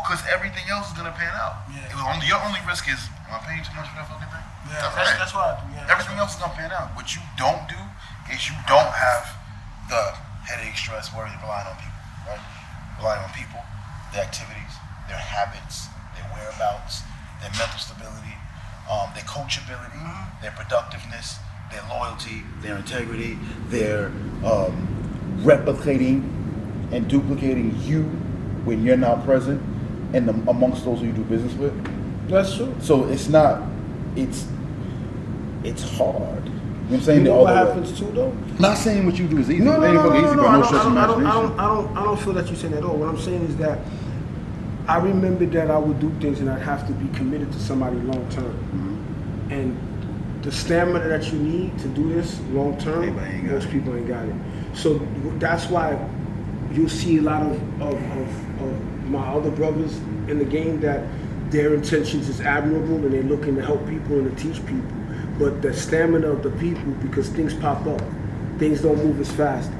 because everything else is gonna pan out. Yeah. Your only risk is, am I paying too much for that fucking thing? Yeah, that's what I do. Yeah, everything else is gonna pan out. What you don't do is you don't have the headache, stress, worry, relying on people, right? Relying on people, their activities, their habits, their whereabouts, their mental stability, their coachability, their productiveness, their loyalty, their integrity, their replicating and duplicating you when you're not present and amongst those who you do business with. That's true. So it's not, it's hard. You know what I'm saying? You know what happens too, though? Not saying what you do is easy. No. I don't feel that you're saying that at all. What I'm saying is that I remember that I would do things and I'd have to be committed to somebody long term. Mm-hmm. And the stamina that you need to do this long term, most people ain't got it. So that's why you'll see a lot of my other brothers in the game that their intentions is admirable and they're looking to help people and to teach people. But the stamina of the people, because things pop up, things don't move as fast.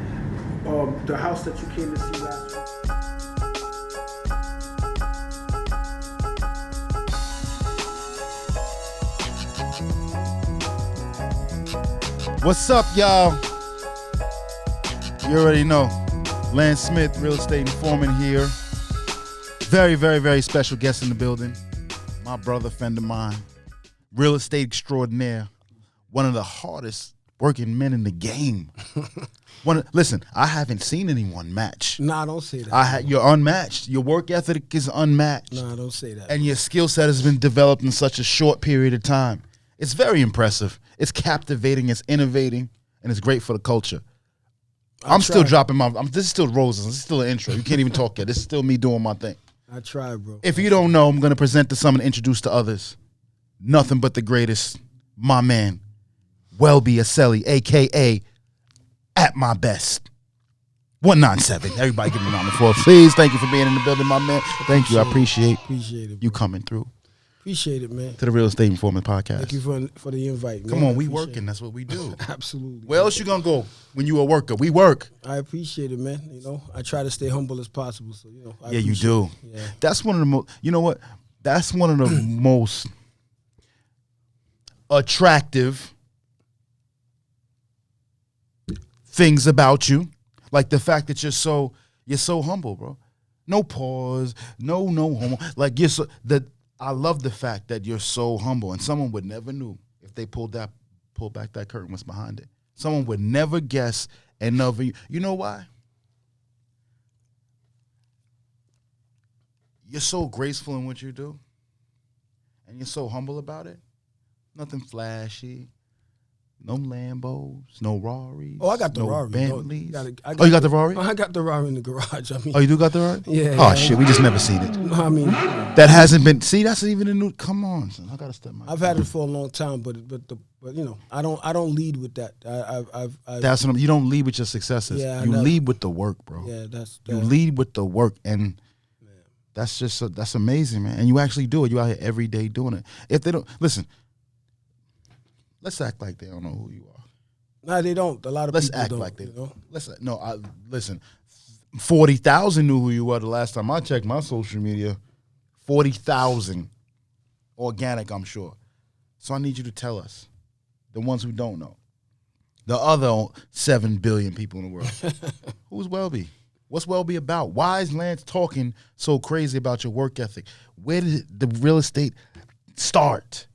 The house that you came to see last week. What's up, y'all? You already know. Lance Smith, real estate informant here. Very, very, very special guest in the building. My brother, friend of mine, real estate extraordinaire, one of the hardest working men in the game. Listen, I haven't seen anyone match. Nah, don't say that. You're unmatched. Your work ethic is unmatched. Nah, don't say that. And your skill set has been developed in such a short period of time. It's very impressive. It's captivating. It's innovating, and it's great for the culture. I'm still dropping this is still roses. This is still an intro. You can't even talk yet. This is still me doing my thing. I try, bro. If you don't know, I'm going to present to some and introduce to others. Nothing but the greatest, my man, Welby Accely, a.k.a. At My Best. 197. Everybody give me a round of applause, please. Thank you for being in the building, my man. Thank you. I appreciate it, you coming through. Appreciate it, man. To the Real Estate Informant Podcast. Thank you for the invite, man. Come on, we working. That's what we do. Absolutely. Where else you going to go when you a worker? We work. I appreciate it, man. You know, I try to stay humble as possible. So, you know, yeah, you do. Yeah. That's one of the most, you know what? That's one of the most attractive things about you. Like the fact that you're so humble, bro. No pause, no homo. Like I love the fact that you're so humble, and someone would never knew if they pulled back that curtain what's behind it. Someone would never guess and never. You know why? You're so graceful in what you do, and you're so humble about it. Nothing flashy, no Lambos, no Rarries. Oh, I got the no Rari. Bentleys. You you got the Rari? I got the Rari in the garage. I mean, oh, you do got the Rari? Yeah. Oh shit, we just never seen it. I mean, that hasn't been. See, that's even a new. Come on, son. I gotta step my. I've had it for a long time, but you know, I don't lead with that. That's what you don't lead with your successes. Yeah, you lead with the work, bro. Yeah, you lead with the work, and that's just that's amazing, man. And you actually do it. You out here every day doing it. If they don't listen, let's act like they don't know who you are. No, they don't. A lot of people don't. Like they don't. Listen. 40,000 knew who you were the last time I checked my social media. 40,000 organic, I'm sure. So I need you to tell us, the ones who don't know, the other 7 billion people in the world. Who's Welby? What's Welby about? Why is Lance talking so crazy about your work ethic? Where did the real estate start?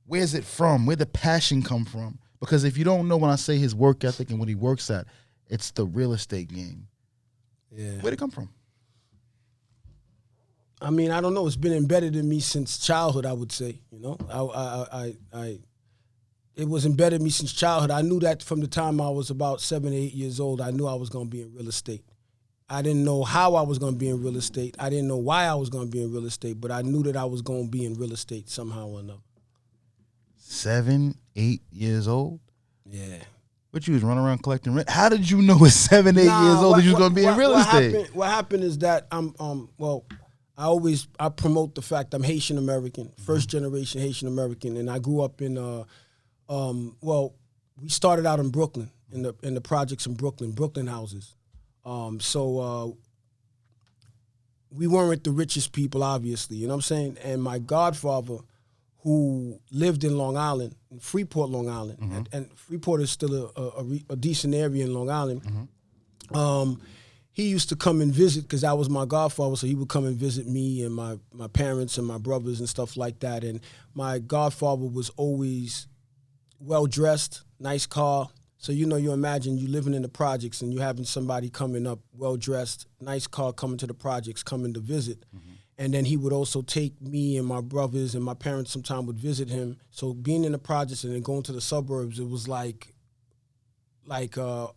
Where's it from? Where did the passion come from? Because if you don't know when I say his work ethic and what he works at, it's the real estate game. Yeah. Where'd it come from? I mean, I don't know. It's been embedded in me since childhood, I would say. You know, it was embedded in me since childhood. I knew that from the time I was about 7 or 8 years old. I knew I was going to be in real estate. I didn't know how I was going to be in real estate. I didn't know why I was going to be in real estate, but I knew that I was going to be in real estate somehow or another. 7, 8 years old? Yeah. But you was running around collecting rent. How did you know at 7, 8 years old that you was going to be in real estate? What happened is that I promote the fact I'm Haitian American, first generation Haitian American, and I grew up in we started out in Brooklyn, in the projects in Brooklyn houses. we weren't the richest people, obviously, you know what I'm saying? And my godfather, who lived in Long Island, in Freeport, Long Island, and Freeport is still a decent area in Long Island, he used to come and visit, because I was my godfather, so he would come and visit me and my parents and my brothers and stuff like that. And my godfather was always well-dressed, nice car. So, you imagine you living in the projects and you having somebody coming up well-dressed, nice car, coming to the projects, coming to visit. And then he would also take me and my brothers, and my parents sometimes would visit him. So being in the projects and then going to the suburbs, it was like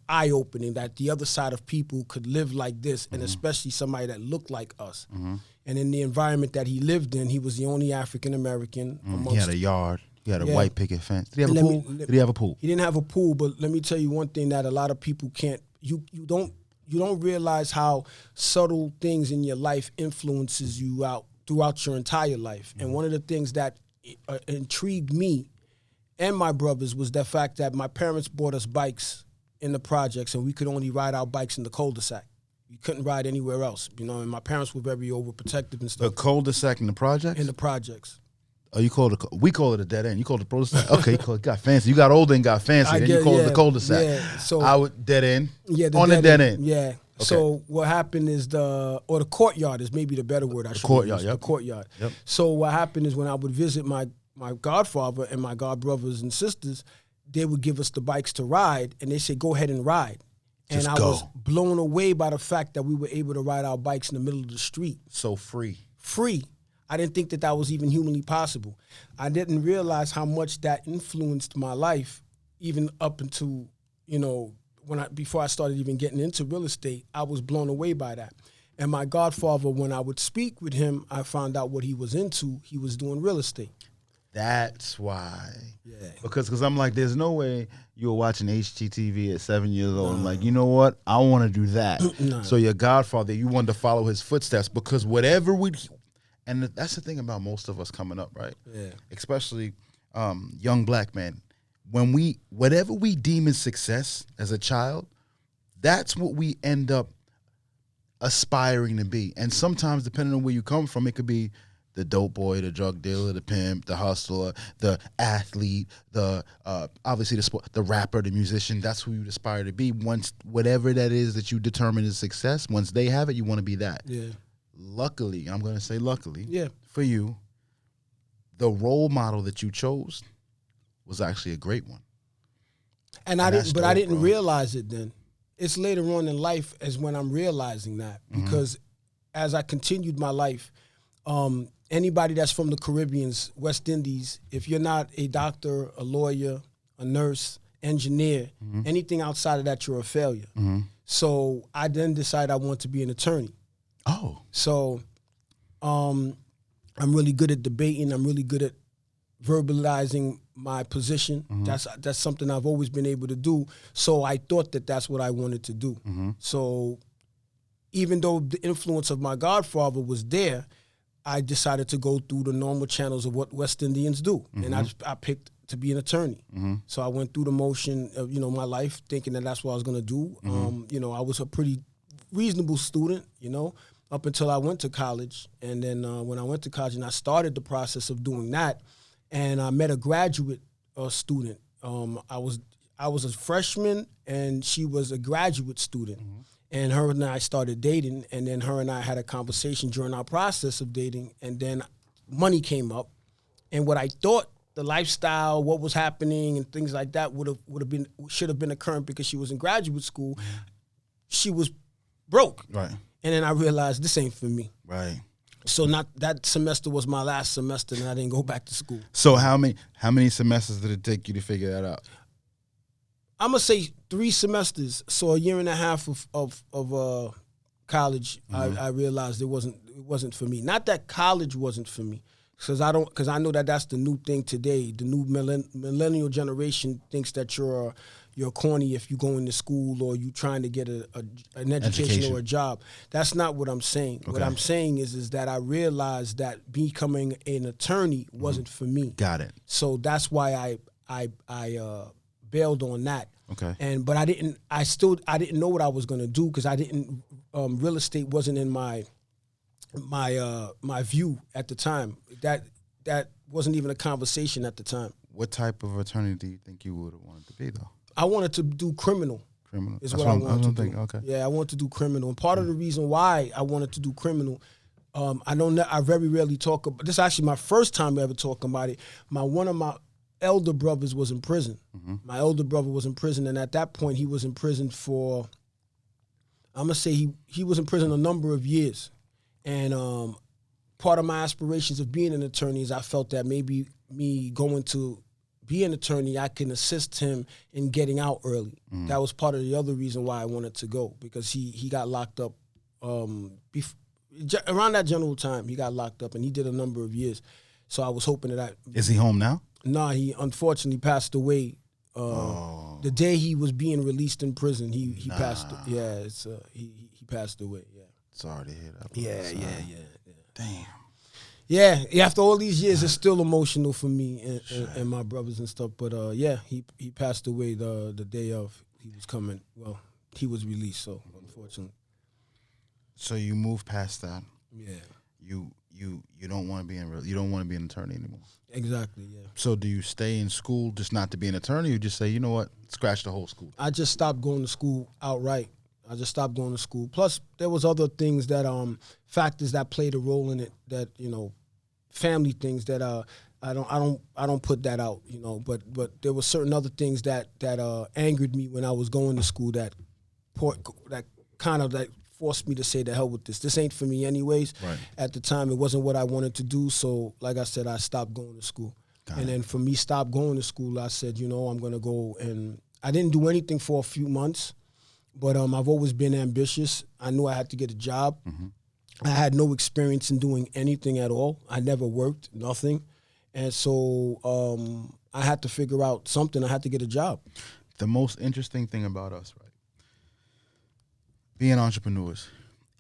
eye-opening that the other side of people could live like this, and especially somebody that looked like us. And in the environment that he lived in, he was the only African-American amongst... He had a yard. He had a white picket fence. Did he have a pool? Did he have a pool? He didn't have a pool, but let me tell you one thing that a lot of people can't... You don't realize how subtle things in your life influences you out throughout your entire life. And one of the things that intrigued me and my brothers was the fact that my parents bought us bikes in the projects, and we could only ride our bikes in the cul-de-sac. We couldn't ride anywhere else, and my parents were very overprotective and stuff. The cul-de-sac in the projects? In the projects. Oh, we call it a dead end. You call it a cul-de-sac. Okay, it got fancy. You got older and got fancy. Then you call it the cul-de-sac. Yeah, so I would dead end. Yeah, the dead end. Yeah. Okay. So what happened is the courtyard is maybe the better word. The courtyard. Yep. So what happened is when I would visit my godfather and my godbrothers and sisters, they would give us the bikes to ride, and they said, go ahead and ride. And I was blown away by the fact that we were able to ride our bikes in the middle of the street. So free. I didn't think that was even humanly possible. I didn't realize how much that influenced my life, even up until, before I started even getting into real estate. I was blown away by that. And my godfather, when I would speak with him, I found out what he was into. He was doing real estate. That's why. Yeah. Because I'm like, there's no way you were watching HGTV at 7 years old. I'm like, you know what? I want to do that. So your godfather, you wanted to follow his footsteps, because and that's the thing about most of us coming up, right? Yeah. Especially young black men. Whatever we deem as success as a child, that's what we end up aspiring to be. And sometimes, depending on where you come from, it could be the dope boy, the drug dealer, the pimp, the hustler, the athlete, the obviously the sport, the rapper, the musician. That's who you aspire to be. Once whatever that is that you determine as success, once they have it, you want to be that. Yeah. Luckily, I'm going to say luckily, yeah, for you, the role model that you chose was actually a great one. And I didn't realize it then. It's later on in life as when I'm realizing that, because as I continued my life, anybody that's from the Caribbeans, West Indies, if you're not a doctor, a lawyer, a nurse, engineer, anything outside of that, you're a failure. So I then decided I want to be an attorney. Oh. So I'm really good at debating. I'm really good at verbalizing my position. That's something I've always been able to do. So I thought that that's what I wanted to do. So even though the influence of my godfather was there, I decided to go through the normal channels of what West Indians do. And I picked to be an attorney. So I went through the motion of, my life thinking that that's what I was going to do. I was a pretty reasonable student, up until I went to college. And then when I went to college and I started the process of doing that, and I met a graduate student. I was a freshman and she was a graduate student. And her and I started dating, and then her and I had a conversation during our process of dating, and then money came up. And what I thought the lifestyle, what was happening and things like that should have been occurring because she was in graduate school, she was broke. Right. And then I realized this ain't for me. Right. So not that semester was my last semester, and I didn't go back to school. So how many semesters did it take you to figure that out? I'm gonna say 3 semesters. So a year and a half of college, I realized it wasn't for me. Not that college wasn't for me, because I know that that's the new thing today. The new millennial generation thinks that you're corny if you go into school or you trying to get an education or a job. That's not what I'm saying. Okay. What I'm saying is that I realized that becoming an attorney wasn't for me. Got it. So that's why I bailed on that. Okay. But I didn't know what I was gonna do, because I didn't real estate wasn't in my my view at the time. That wasn't even a conversation at the time. What type of attorney do you think you would have wanted to be, though? I wanted to do criminal. Criminal. Is That's what I wanted to do. Okay. Yeah, I wanted to do criminal. And part of the reason why I wanted to do criminal, I very rarely talk about this. Is actually my first time ever talking about it. One of my elder brothers was in prison. My elder brother was in prison, and at that point he was in prison for, I'm gonna say he was in prison a number of years. And part of my aspirations of being an attorney is I felt that maybe me going to be an attorney, I can assist him in getting out early. That was part of the other reason why I wanted to go, because he got locked up around that general time. He got locked up, and he did a number of years. So I was hoping that Is he home now? Nah, he unfortunately passed away. The day he was being released in prison, he passed. Yeah, he passed away. Yeah. Sorry to hear that. Yeah. Damn. Yeah, after all these years, it's still emotional for me and my brothers and stuff. But he passed away the day of he was coming. Well, he was released, so unfortunately. So you move past that. Yeah. You don't want to be you don't want to be an attorney anymore. Exactly. Yeah. So do you stay in school just not to be an attorney, or you just say, you know what, scratch the whole school? I just stopped going to school outright. I just stopped going to school. Plus, there was other things that factors that played a role in it. That family things that I don't put that out. But there were certain other things that angered me when I was going to school. That kind of forced me to say, the hell with this. This ain't for me anyways. Right. At the time, it wasn't what I wanted to do. So, like I said, I stopped going to school. And then for me, stop going to school, I said, I'm gonna go, and I didn't do anything for a few months. But I've always been ambitious. I knew I had to get a job. I had no experience in doing anything at all. I never worked, nothing. And so I had to figure out something. I had to get a job. The most interesting thing about us, right, being entrepreneurs,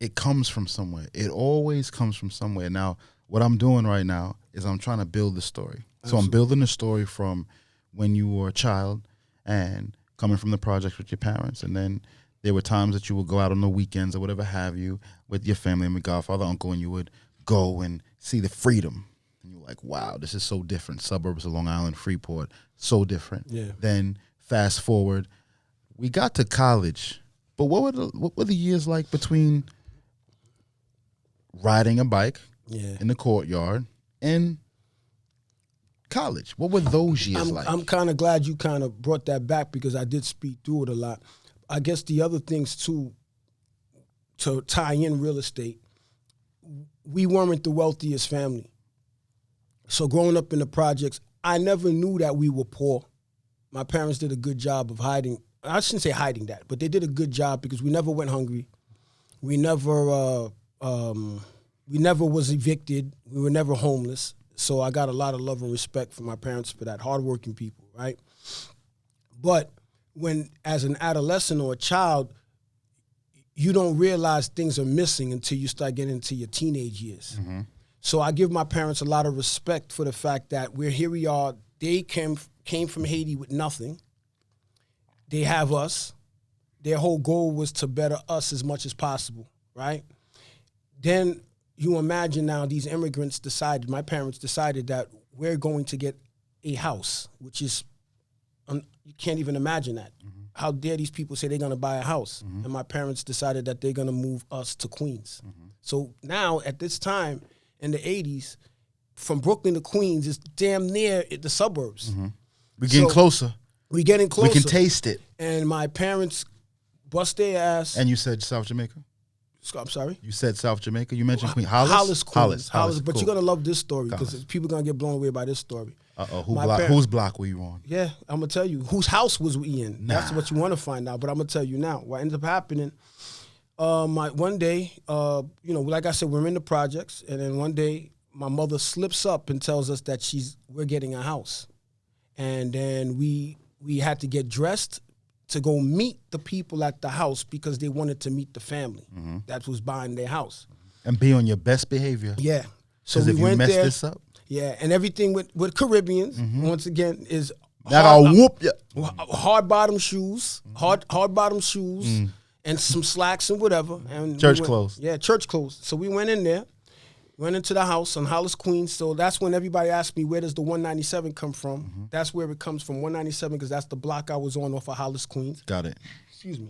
it comes from somewhere. It always comes from somewhere. Now, what I'm doing right now is I'm trying to build the story. So I'm building the story from when you were a child and coming from the projects with your parents, and then there were times that you would go out on the weekends or whatever have you with your family and with godfather, uncle, and you would go and see the freedom. And you're like, wow, this is so different. Suburbs of Long Island, Freeport, so different. Yeah. Then fast forward, we got to college. But what were the years like between riding a bike in the courtyard and college? What were those years like? I'm kind of glad you kind of brought that back, because I did speak through it a lot. I guess the other things, too, to tie in real estate, we weren't the wealthiest family. So growing up in the projects, I never knew that we were poor. My parents did a good job of hiding. I shouldn't say hiding that, but they did a good job, because we never went hungry. We never was evicted. We were never homeless. So I got a lot of love and respect from my parents for that. Hardworking people, right? But when, as an adolescent or a child, you don't realize things are missing until you start getting into your teenage years. So I give my parents a lot of respect for the fact that here we are. They came from Haiti with nothing. They have us. Their whole goal was to better us as much as possible, right? Then you imagine now these immigrants my parents decided that we're going to get a house, which is, you can't even imagine that. How dare these people say they're going to buy a house? And my parents decided that they're going to move us to Queens. So now, at this time, in the 80s, from Brooklyn to Queens is damn near the suburbs. We're getting closer. We're getting closer. We can taste it. And my parents bust their ass. And you said South Jamaica? I'm sorry? You said South Jamaica? You mentioned Queens. Hollis, Queens. Hollis. But cool. You're going to love this story, because people going to get blown away by this story. Uh-oh. Whose block were you on? Yeah, I'm going to tell you. Whose house was we in? That's what you want to find out, but I'm going to tell you now. What ends up happening, one day, like I said, we're in the projects, and then one day my mother slips up and tells us that we're getting a house. And then we had to get dressed to go meet the people at the house, because they wanted to meet the family that was buying their house. And be on your best behavior. Yeah. So we if you mess this up. Yeah, and everything with Caribbeans, once again, is that I'll whoop you. Hard bottom shoes, hard bottom shoes, and some slacks and whatever. And church clothes. Yeah, church clothes. So we went in there. Went into the house on Hollis, Queens. So that's when everybody asked me, where does the 197 come from? Mm-hmm. That's where it comes from, 197, because that's the block I was on off of Hollis, Queens. Got it. Excuse me.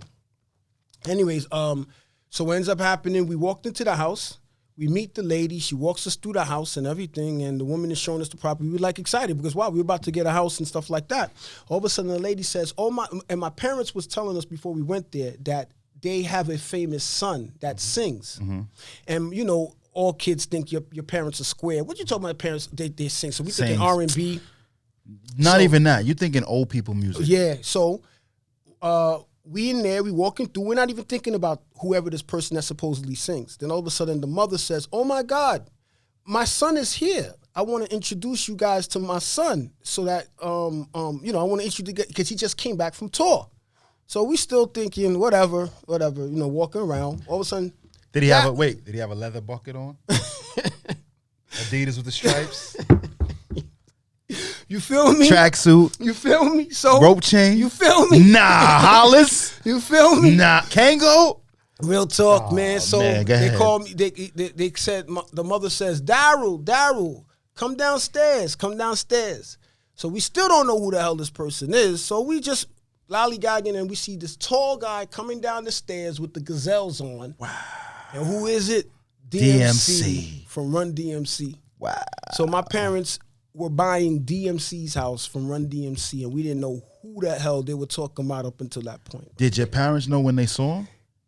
Anyways, so what ends up happening, we walked into the house. We meet the lady. She walks us through the house and everything, and the woman is showing us the property. We were like excited because, wow, we were about to get a house and stuff like that. All of a sudden, the lady says, and my parents was telling us before we went there that they have a famous son that sings. Mm-hmm. And, you know, all kids think your parents are square. What you talking about? Parents, they sing. So we thinking Sings. R&B. Not even that. You're thinking old people music. Yeah. So we in there, we walking through. We're not even thinking about whoever this person that supposedly sings. Then all of a sudden, the mother says, "Oh my God, my son is here. I want to introduce you guys to my son, so that I want to introduce because he just came back from tour." So we still thinking whatever, walking around. All of a sudden. Did he have a leather bucket on? Adidas with the stripes? You feel me? Tracksuit? You feel me? So Rope chain? You feel me? Nah, Hollis? You feel me? Nah, Kango? Real talk, man. So man, go they ahead. called me. They said the mother says, Daryl, come downstairs. So we still don't know who the hell this person is. So we just lollygagging, and we see this tall guy coming down the stairs with the gazelles on. Wow. And who is it? DMC. From Run DMC. Wow. So my parents were buying DMC's house from Run DMC, and we didn't know who the hell they were talking about up until that point. Did your parents know when they saw him?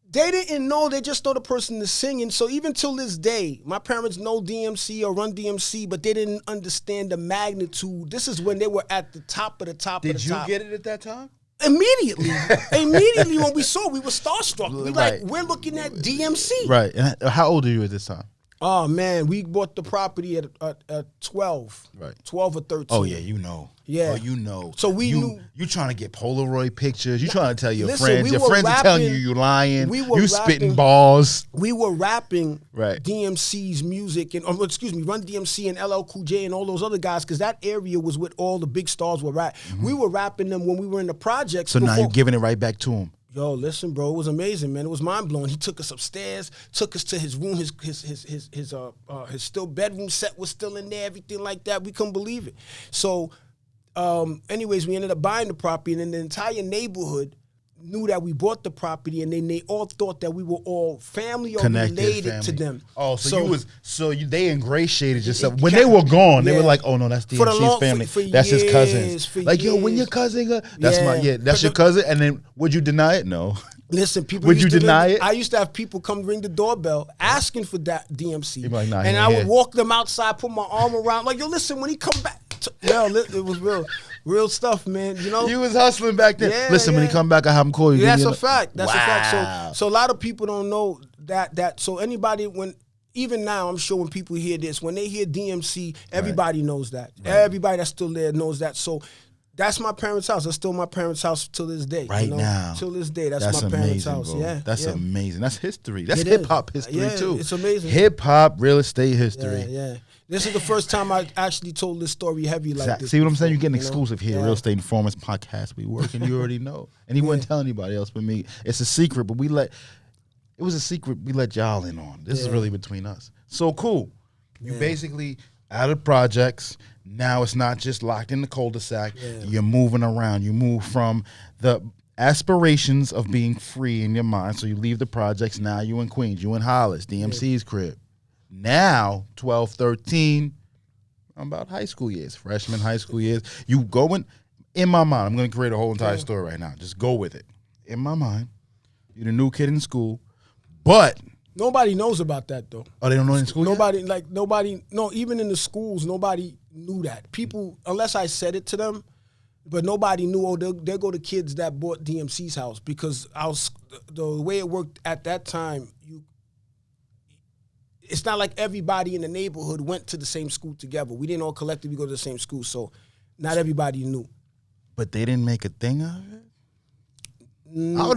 They didn't know. They just know the person is singing. So even till this day, my parents know DMC or Run DMC, but they didn't understand the magnitude. This is when they were at the top of the top of the top. Did you get it at that time? Immediately when we saw, we were starstruck. We're looking at DMC. Right. And how old are you at this time? Oh man, we bought the property at 12. Right. 12 or 13. Oh yeah, you know. Yeah. Oh, you know. So we knew. You trying to get Polaroid pictures. You trying to tell your Listen, friends. we Your were friends are telling rapping- you lying. we were You spitting rapping- balls. We were rapping Right. DMC's music and Run DMC and LL Cool J and all those other guys, because that area was what all the big stars were rap. We were rapping them when we were in the projects. So now before- you're giving it right back to him. Yo, listen, bro, it was amazing, man. It was mind blowing. He took us upstairs, took us to his room. His still bedroom set was still in there, everything like that. We couldn't believe it. So, anyways, we ended up buying the property, and then the entire neighborhood knew that we bought the property, and then they all thought that we were all family or Connected related to family. them. Oh, they ingratiated yourself. When Yeah. they were gone, they Yeah. were like, "Oh no, that's For the DMC's long- family. for That's his years, cousins." for Like, yo, when years. your cousin, that's Yeah. that's your cousin. And then would you deny it? No. Listen, people. Would used you to deny ring, it? I used to have people come ring the doorbell asking for that DMC, You'd be like, nah, he and ain't I would here. walk them outside, put my arm around, like, yo, listen, when he come back, it was real stuff, man. You know, You was hustling back then. Yeah, Listen, when he yeah. come back, I have him call you. Yeah, Give that's me a fact. That's a Wow. fact. So a lot of people don't know that. So anybody even now, I'm sure when people hear this, when they hear DMC, everybody knows that. Right. Everybody that's still there knows that. So that's my parents' house. That's still my parents' house till this day. Right now. Till this day, that's my amazing, parents' house. bro. Yeah, That's yeah. amazing. That's history. That's It hip is. hop history Yeah, too. it's amazing. Hip hop real estate history. Yeah. This is the first time I actually told this story heavy like Exactly. this. See what I'm saying? You're before, getting you know? exclusive here. Yeah. Real Estate Informants podcast. We working. You already know. And he wouldn't tell anybody else but me. It's a secret, but it was a secret we let y'all in on. This is really between us. So cool. You basically out of projects. Now it's not just locked in the cul-de-sac. Yeah. You're moving around. You move from the aspirations of being free in your mind. So you leave the projects. Now you in Queens. You in Hollis, DMC's crib. Now, 12, 13, I'm about high school years, freshman high school years. You going, in my mind, I'm going to create a whole entire story right now. Just go with it. In my mind, you're the new kid in school, but. Nobody knows about that though. Oh, they don't know in school yet? Even in the schools, nobody knew that. People, unless I said it to them, but nobody knew, there go the kids that bought DMC's house, because the way it worked at that time, it's not like everybody in the neighborhood went to the same school together. We didn't all collectively go to the same school, so not everybody knew. But they didn't make a thing out of it? I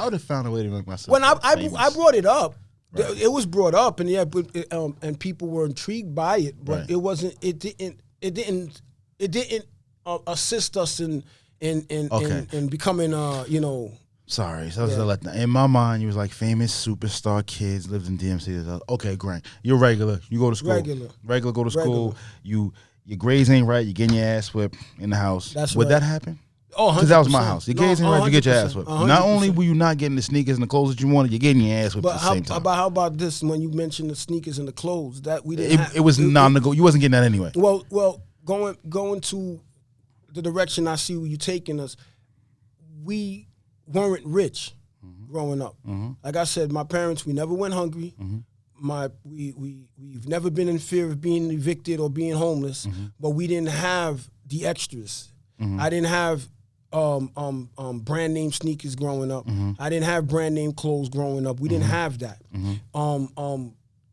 would have found a way to make myself When I famous. brought it up, Right. it was brought up, and and people were intrigued by it, but Right. it wasn't. It didn't assist us in Okay. becoming Sorry. So in my mind, you was like famous superstar kids lived in DMC. Okay, great. You're regular. You go to school. Regular go to school. Your grades ain't right. You getting your ass whipped in the house. Would that happen? Oh, 100%. Because that was my house. Your grades ain't right. You get your ass whipped. 100%. Not only were you not getting the sneakers and the clothes that you wanted, you're getting your ass whipped at the same time. How about this? When you mentioned the sneakers and the clothes, that we didn't. It was non-negotiable. You wasn't getting that anyway. Well, going to the direction I see where you taking us, we weren't rich growing up. Like I said, my parents, we never went hungry. We've never been in fear of being evicted or being homeless, but we didn't have the extras. I didn't have brand name sneakers growing up. I didn't have brand name clothes growing up. We didn't have that.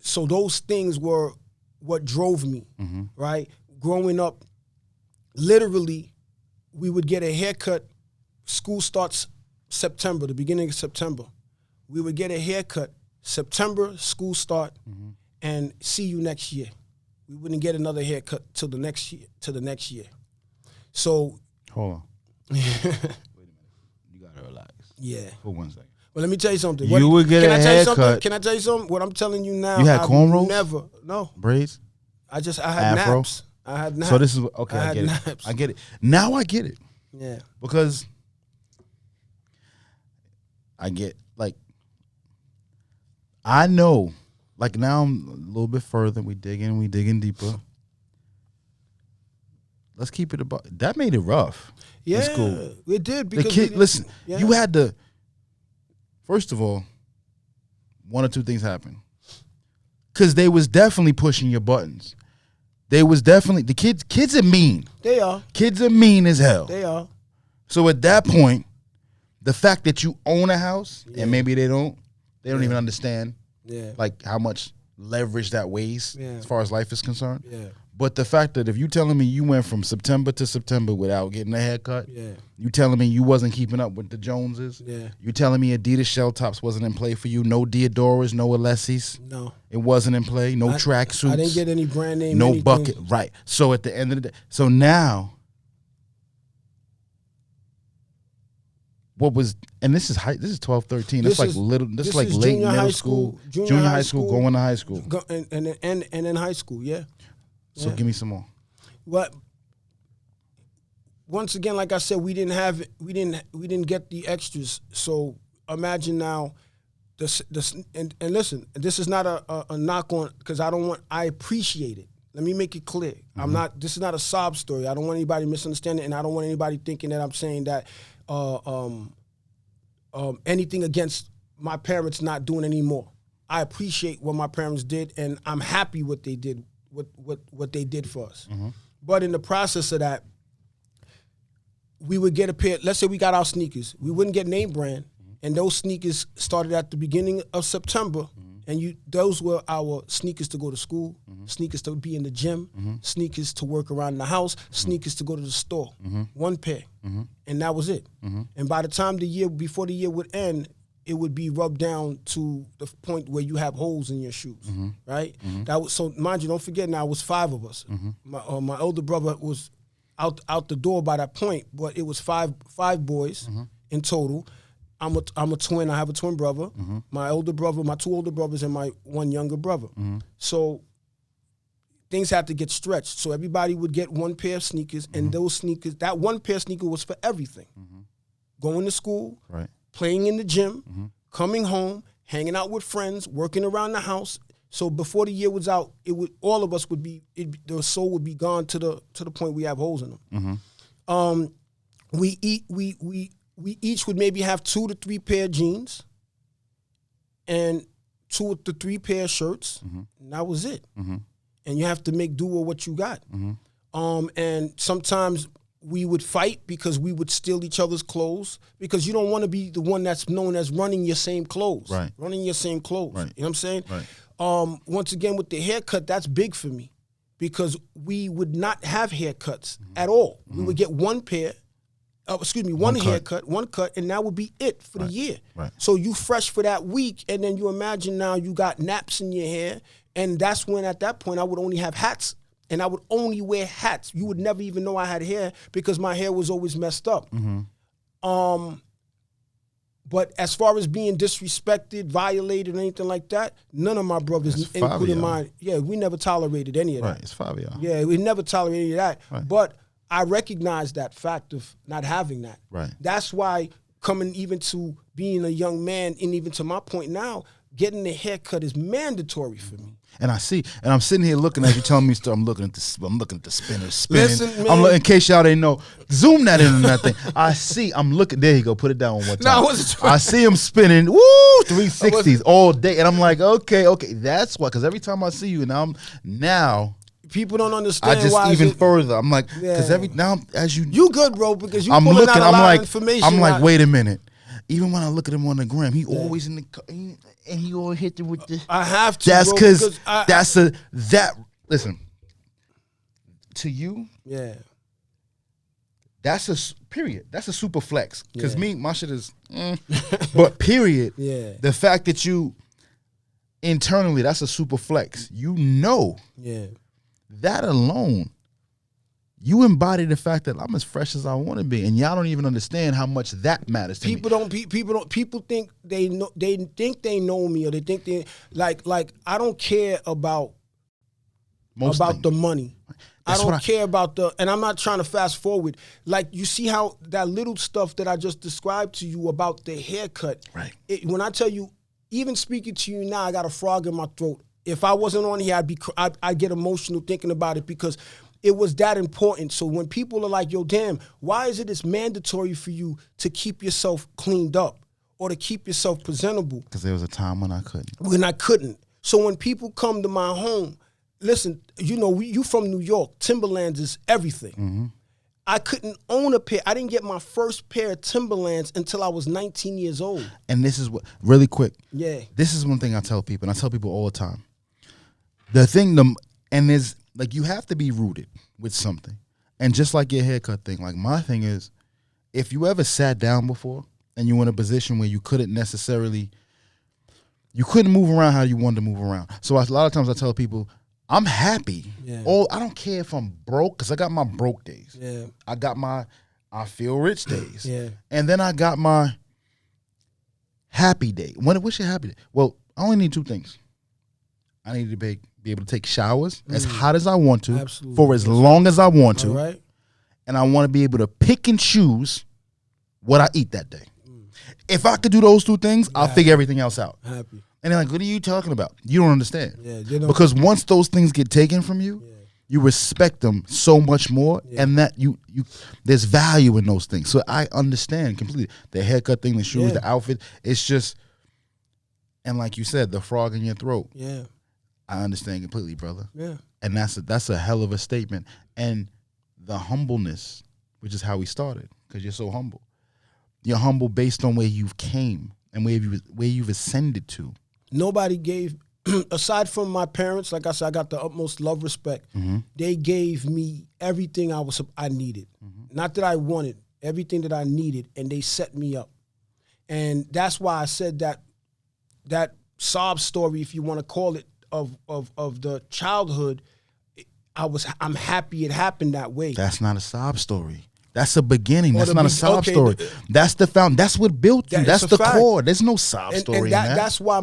So those things were what drove me, right? Growing up, literally, we would get a haircut. School starts September, the beginning of September. We would get a haircut. September, school start, and see you next year. We wouldn't get another haircut till the next year. So hold on. Wait a minute. You gotta relax. Yeah. For 1 second. Well, let me tell you something. You would get a haircut. Can I tell you something? What I'm telling you now. You had cornrows? Never. No. Braids? I had Afro? naps. I had naps. So this is okay. I get it. Naps. I get it. Now I get it. Yeah. Because I get I know. Like now I'm a little bit further. We digging deeper. Let's keep it about. That made it rough. Yeah, in school. It did because the kid. Listen, yeah. you had to. First of all, one or two things happened. Because they was definitely pushing your buttons. They was definitely the kids. Kids are mean. They are. Kids are mean as hell. They are. So at that point, the fact that you own a house and maybe they don't even understand. Yeah. Like how much leverage that weighs as far as life is concerned. Yeah. But the fact that if you telling me you went from September to September without getting a haircut, you telling me you wasn't keeping up with the Joneses, you telling me Adidas shell tops wasn't in play for you, no Diodoras, no Alessis, no, it wasn't in play, no track suits, I didn't get any brand name, no anything. bucket, right? So at the end of the day, so now, what was, and this is 12, 13. This is like late middle school, junior high school, going to high school, and in high school, So give me some more. But once again, like I said, we didn't get the extras. So imagine now, and listen, this is not a knock on, because I appreciate it. Let me make it clear. This is not a sob story. I don't want anybody misunderstanding, and I don't want anybody thinking that I'm saying that anything against my parents not doing anymore. I appreciate what my parents did, and I'm happy what they did. What they did for us. But in the process of that, we would get a pair, let's say we got our sneakers, we wouldn't get name brand, and those sneakers started at the beginning of September, and those were our sneakers to go to school, sneakers to be in the gym, sneakers to work around the house, sneakers to go to the store, one pair, and that was it. And by the time before the year would end, it would be rubbed down to the point where you have holes in your shoes, right? That was, so mind you, don't forget now, it was 5 of us. My older brother was out the door by that point, but it was five boys in total. I'm a twin. I have a twin brother. My two older brothers, and my one younger brother. So things had to get stretched. So everybody would get one pair of sneakers, and those sneakers, that one pair of sneakers was for everything. Going to school, right, playing in the gym, coming home, hanging out with friends, working around the house. So before the year was out, all of us would be, the soul would be gone to the point we have holes in them. We each would maybe have 2 to 3 pair of jeans and 2 to 3 pair of shirts, and that was it. And you have to make do with what you got. And sometimes we would fight because we would steal each other's clothes, because you don't want to be the one that's known as running your same clothes. Right. Running your same clothes. Right. You know what I'm saying? Right. Once again, with the haircut, that's big for me, because we would not have haircuts at all. We would get one haircut, one cut, and that would be it for the year. Right. So you fresh for that week, and then you imagine now you got naps in your hair, and that's when at that point I would only have hats. And I would only wear hats. You would never even know I had hair, because my hair was always messed up. But as far as being disrespected, violated, or anything like that, none of my brothers, That's 5 of including y'all. mine, we never tolerated any of that. Right, it's 5 of y'all. Yeah, we never tolerated any of that. Right. But I recognize that fact of not having that. Right. That's why coming even to being a young man, and even to my point now, getting a haircut is mandatory for me. And I see, and I'm sitting here looking at you, telling me stuff. I'm looking at the spinner spinning. Listen, man. I'm in case y'all didn't know, zoom that in on that thing. I see, I'm looking. There you go. Put it down one more time. No, I wasn't trying. I see him spinning. Woo, 360s all day, and I'm like, okay. That's why. Because every time I see you, now People don't understand I just why even further. I'm like, because Yeah. now as you good, bro, because you I'm pulling looking. out a I'm lot like, of information. I'm like, out- wait a minute. Even when I look at him on the gram, he always in the and he always hit you with the. I have to. That's bro, because I- that's listen to you. Yeah. That's a period. That's a super flex. Because Yeah. my shit is. But period. Yeah. The fact that you internally, that's a super flex. You know Yeah. that alone. You embody the fact that I'm as fresh as I want to be, and y'all don't even understand how much that matters to me. People think they know. They think they know me, or they think they like. I don't care about Most about things. the money. That's I what don't care about the, and I'm not trying to fast forward. Like, you see how that little stuff that I just described to you about the haircut. Right. When I tell you, even speaking to you now, I got a frog in my throat. If I wasn't on here, I'd get emotional thinking about it, because it was that important. So when people are like, yo, damn, why is it's mandatory for you to keep yourself cleaned up or to keep yourself presentable? Because there was a time when I couldn't. When I couldn't. So when people come to my home, listen, you from New York, Timberlands is everything. Mm-hmm. I couldn't own a pair. I didn't get my first pair of Timberlands until I was 19 years old. And this is what, really quick. Yeah. This is one thing I tell people, and I tell people all the time. And there's, like, you have to be rooted with something. And just like your haircut thing, like, my thing is, if you ever sat down before and you were in a position where you couldn't move around how you wanted to move around. So a lot of times I tell people, I'm happy. Yeah. I don't care if I'm broke, because I got my broke days. Yeah. I got my I feel rich days. Yeah. And then I got my happy day. What's your happy day? Well, I only need 2 things. I need to be able to take showers as hot as I want to, Absolutely. for as long as I want to. All right. And I want to be able to pick and choose what I eat that day. If I could do those 2 things, I'll figure everything else out. Happy. And they're like, what are you talking about? You don't understand. Yeah. Because once those things get taken from you, you respect them so much more, and that you there's value in those things. So I understand completely. The haircut thing, the shoes, the outfit, it's just, and like you said, the frog in your throat. Yeah. I understand completely, brother. Yeah. And that's a hell of a statement. And the humbleness, which is how we started, because you're so humble. You're humble based on where you've came and where you've ascended to. Nobody gave, aside from my parents, like I said, I got the utmost love, respect. Mm-hmm. They gave me everything I needed. Mm-hmm. Not that I wanted, everything that I needed, and they set me up. And that's why I said that sob story, if you want to call it, of the childhood, I'm happy it happened that way. That's not a sob story. That's a beginning. Or That's the not a be- sob okay, story. That's the that's what built you. That- That's it's a the fact. core. There's no sob story And in that. that's why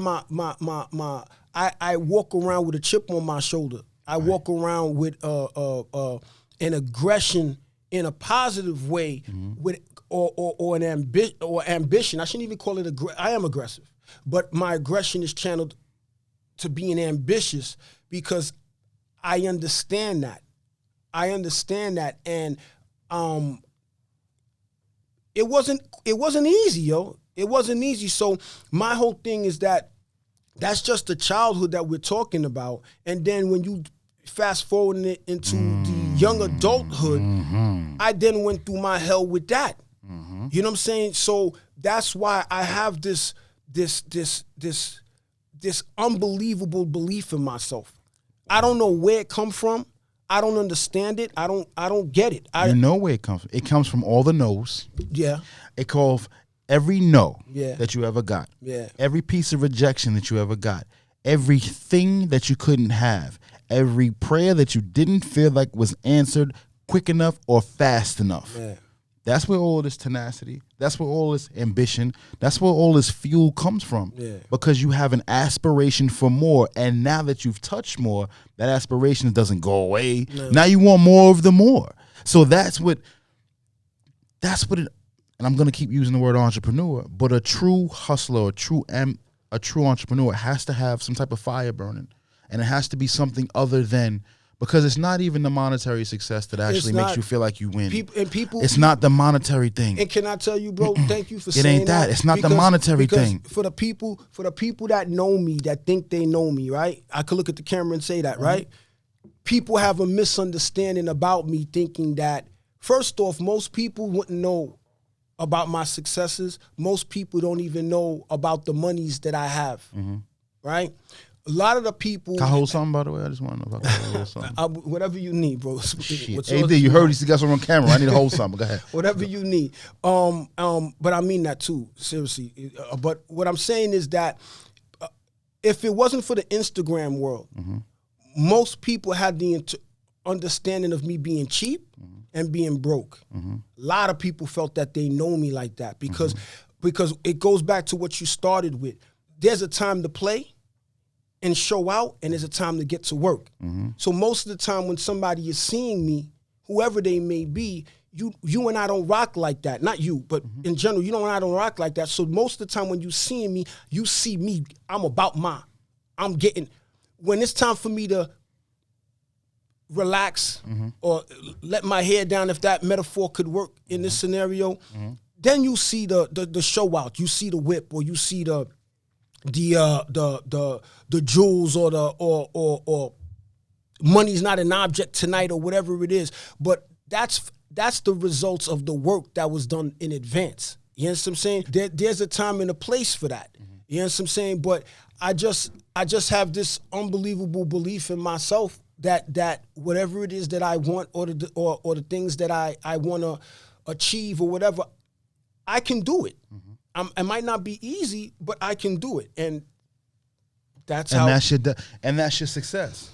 I walk around with a chip on my shoulder. I walk around with an aggression in a positive way, with or an ambition. I shouldn't even call it I am aggressive, but my aggression is channeled to being ambitious, because I understand that. And it wasn't easy, yo. It wasn't easy. So my whole thing is that's just the childhood that we're talking about. And then when you fast forward it into the young adulthood, I then went through my hell with that. You know what I'm saying? So that's why I have this unbelievable belief in myself. I don't know where it come from. I don't understand it. I don't get it. You know where it comes from. It comes from all the no's. Yeah. It calls every no Yeah. that you ever got. Yeah. Every piece of rejection that you ever got. Everything that you couldn't have. Every prayer that you didn't feel like was answered quick enough or fast enough. Yeah. That's where all this tenacity, that's where all this ambition, that's where all this fuel comes from. Yeah. Because you have an aspiration for more, and now that you've touched more, that aspiration doesn't go away. No. Now you want more of the more. So that's what it, and I'm gonna keep using the word entrepreneur, but a true hustler, a true entrepreneur has to have some type of fire burning, and it has to be something other than, because it's not even the monetary success that actually makes you feel like you win. It's not the monetary thing. And can I tell you, bro? Thank you for saying It ain't that. It's not the monetary thing. For the people that know me, that think they know me, right? I could look at the camera and say that, right? People have a misunderstanding about me, thinking that, first off, most people wouldn't know about my successes. Most people don't even know about the monies that I have, right? A lot of the people. Can I hold something, by the way? I just want to know if I can hold something. Whatever you need, bro. AD, you heard he got something on camera. I need to hold something. Go ahead. Whatever you need. But I mean that too, seriously. But what I'm saying is that if it wasn't for the Instagram world, most people had the understanding of me being cheap and being broke. A lot of people felt that they know me like that because it goes back to what you started with. There's a time to play and show out, and there's a time to get to work. So most of the time when somebody is seeing me, whoever they may be, you and I don't rock like that. Not you, but in general, you and I don't rock like that. So most of the time when you seeing me, you see me, I'm about when it's time for me to relax or let my hair down, if that metaphor could work in this scenario, then you see the show out, you see the whip, or you see the jewels, or money's not an object tonight, or whatever it is. But that's the results of the work that was done in advance. You know what I'm saying? There's a time and a place for that. You know what I'm saying? But I just have this unbelievable belief in myself that whatever it is that I want, or the things that I want to achieve or whatever, I can do it. It might not be easy, but I can do it, and that's your success.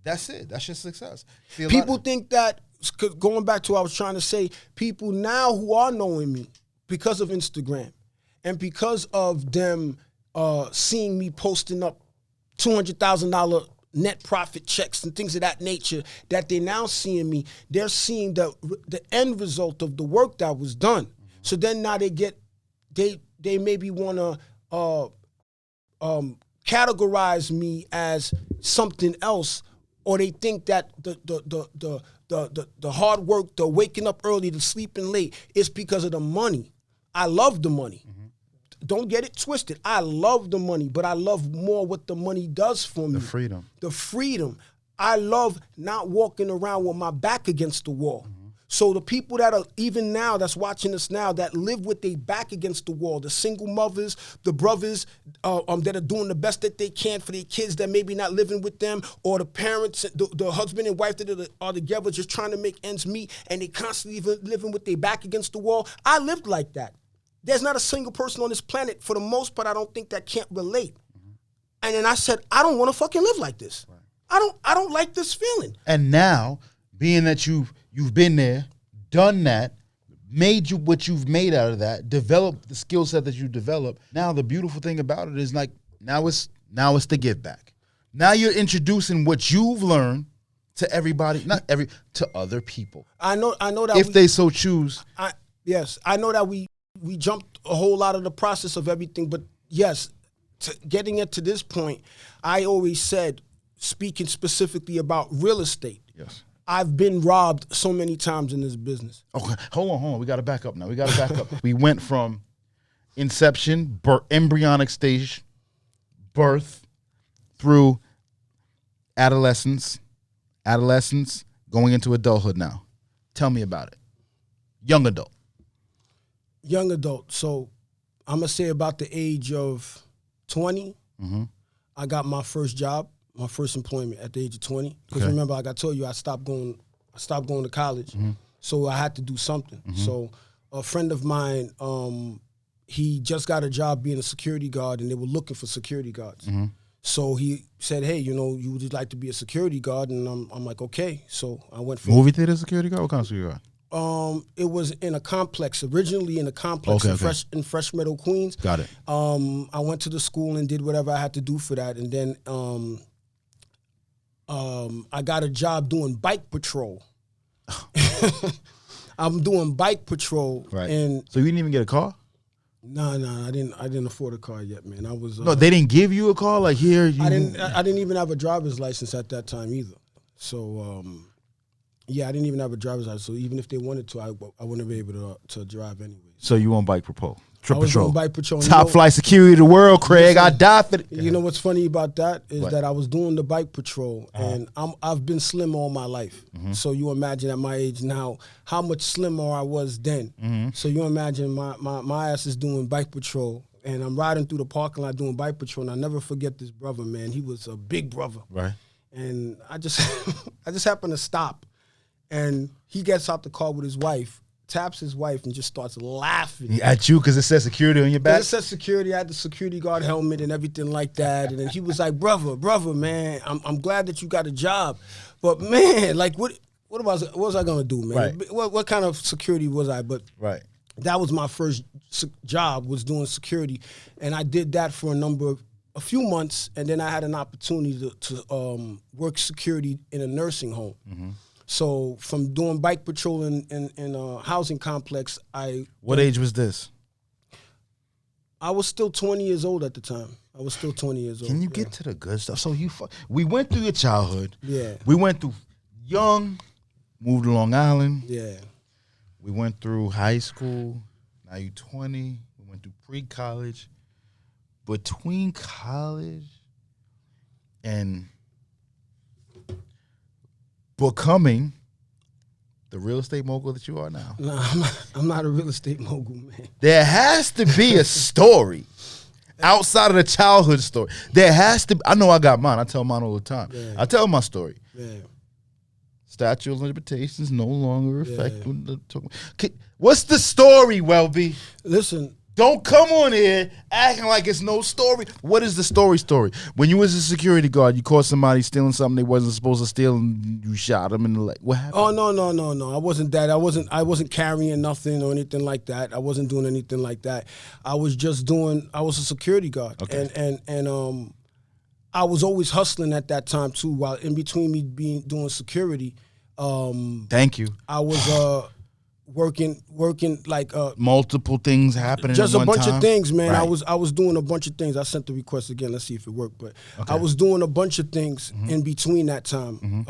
That's it. That's your success. People think that, going back to what I was trying to say, people now who are knowing me because of Instagram and because of them seeing me posting up $200,000 net profit checks and things of that nature, that they're now seeing me, they're seeing the end result of the work that was done. So then now they maybe want to categorize me as something else, or they think that the hard work, the waking up early, the sleeping late, is because of the money. I love the money. Don't get it twisted. I love the money, but I love more what the money does for me. The freedom. I love not walking around with my back against the wall. So the people that are, even now, that's watching us now, that live with their back against the wall, the single mothers, the brothers that are doing the best that they can for their kids that maybe not living with them, or the parents, the husband and wife that are together just trying to make ends meet, and they constantly living with their back against the wall. I lived like that. There's not a single person on this planet, for the most part, I don't think, that can't relate. And then I said, I don't want to fucking live like this. Right. I don't like this feeling. And now, being that you've been there, done that, made you what you've made out of that, developed the skill set that you developed. Now the beautiful thing about it is, like, now it's the give back. Now you're introducing what you've learned to everybody, to other people. I know that if they so choose. Yes, I know that we jumped a whole lot of the process of everything, but yes, getting it to this point, I always said, speaking specifically about real estate. Yes. I've been robbed so many times in this business. Okay, hold on. We got to back up now. We went from inception, embryonic stage, birth, through adolescence, going into adulthood now. Tell me about it. Young adult. So I'm going to say about the age of 20, I got my first job, my first employment at the age of 20. Because remember, like I told you, I stopped going to college. So I had to do something. So a friend of mine, he just got a job being a security guard, and they were looking for security guards. So he said, hey, you would like to be a security guard? And I'm like, okay. So I went for movie theater security guard? What kind of security It was in a complex, originally in a complex in Fresh Meadow, Queens. Got it. I went to the school and did whatever I had to do for that. And then I got a job doing bike patrol. I'm doing bike patrol. Right. And so you didn't even get a car? No, I didn't afford a car yet, man. I was no, they didn't give you a car? Like, here you... I didn't even have a driver's license at that time either. So yeah, I didn't even have a driver's license. So even if they wanted to, I wouldn't be able to drive anyway. So you on bike patrol? I was on bike patrol. Top flight security of the world, Craig. I die for it. You know what's funny about that is that I was doing the bike patrol, and I've been slim all my life. So you imagine at my age now how much slimmer I was then. So you imagine my ass is doing bike patrol, and I'm riding through the parking lot doing bike patrol, and I never forget this brother, man. He was a big brother. Right. And I just happened to stop, and he gets out the car with his wife, taps his wife, and just starts laughing. At you because it says security on your back? It says security. I had the security guard helmet and everything like that. And then he was like, brother, man, I'm glad that you got a job. But, man, like, what was I going to do, man? Right. What kind of security was I? But right. That was my first job, was doing security. And I did that for a few months, and then I had an opportunity to work security in a nursing home. So from doing bike patrol in a housing complex, What age was this? I was still 20 years old at the time. I was still 20 years old. Can you get to the good stuff? So we went through your childhood. Yeah. We went through young, moved to Long Island. Yeah. We went through high school. Now you're 20. We went through pre-college. Between college and becoming the real estate mogul that you are now. No, I'm not a real estate mogul, man. There has to be a story outside of the childhood story. There has to be. I know I got mine. I tell mine all the time. Yeah. I tell my story. Yeah. Statute of limitations no longer effect. What's the story, Welby? Listen. Don't come on here acting like it's no story. What is the story? When you was a security guard, you caught somebody stealing something they wasn't supposed to steal, and you shot them in the leg. What happened? Oh no! I wasn't that. I wasn't carrying nothing or anything like that. I wasn't doing anything like that. I was a security guard, okay. and I was always hustling at that time too. While in between me doing security, thank you. I was working like multiple things happening. Just at a one bunch time? of things, man. Right. I was doing a bunch of things. I sent the request again. Let's see if it worked. But okay. I was doing a bunch of things in between that time.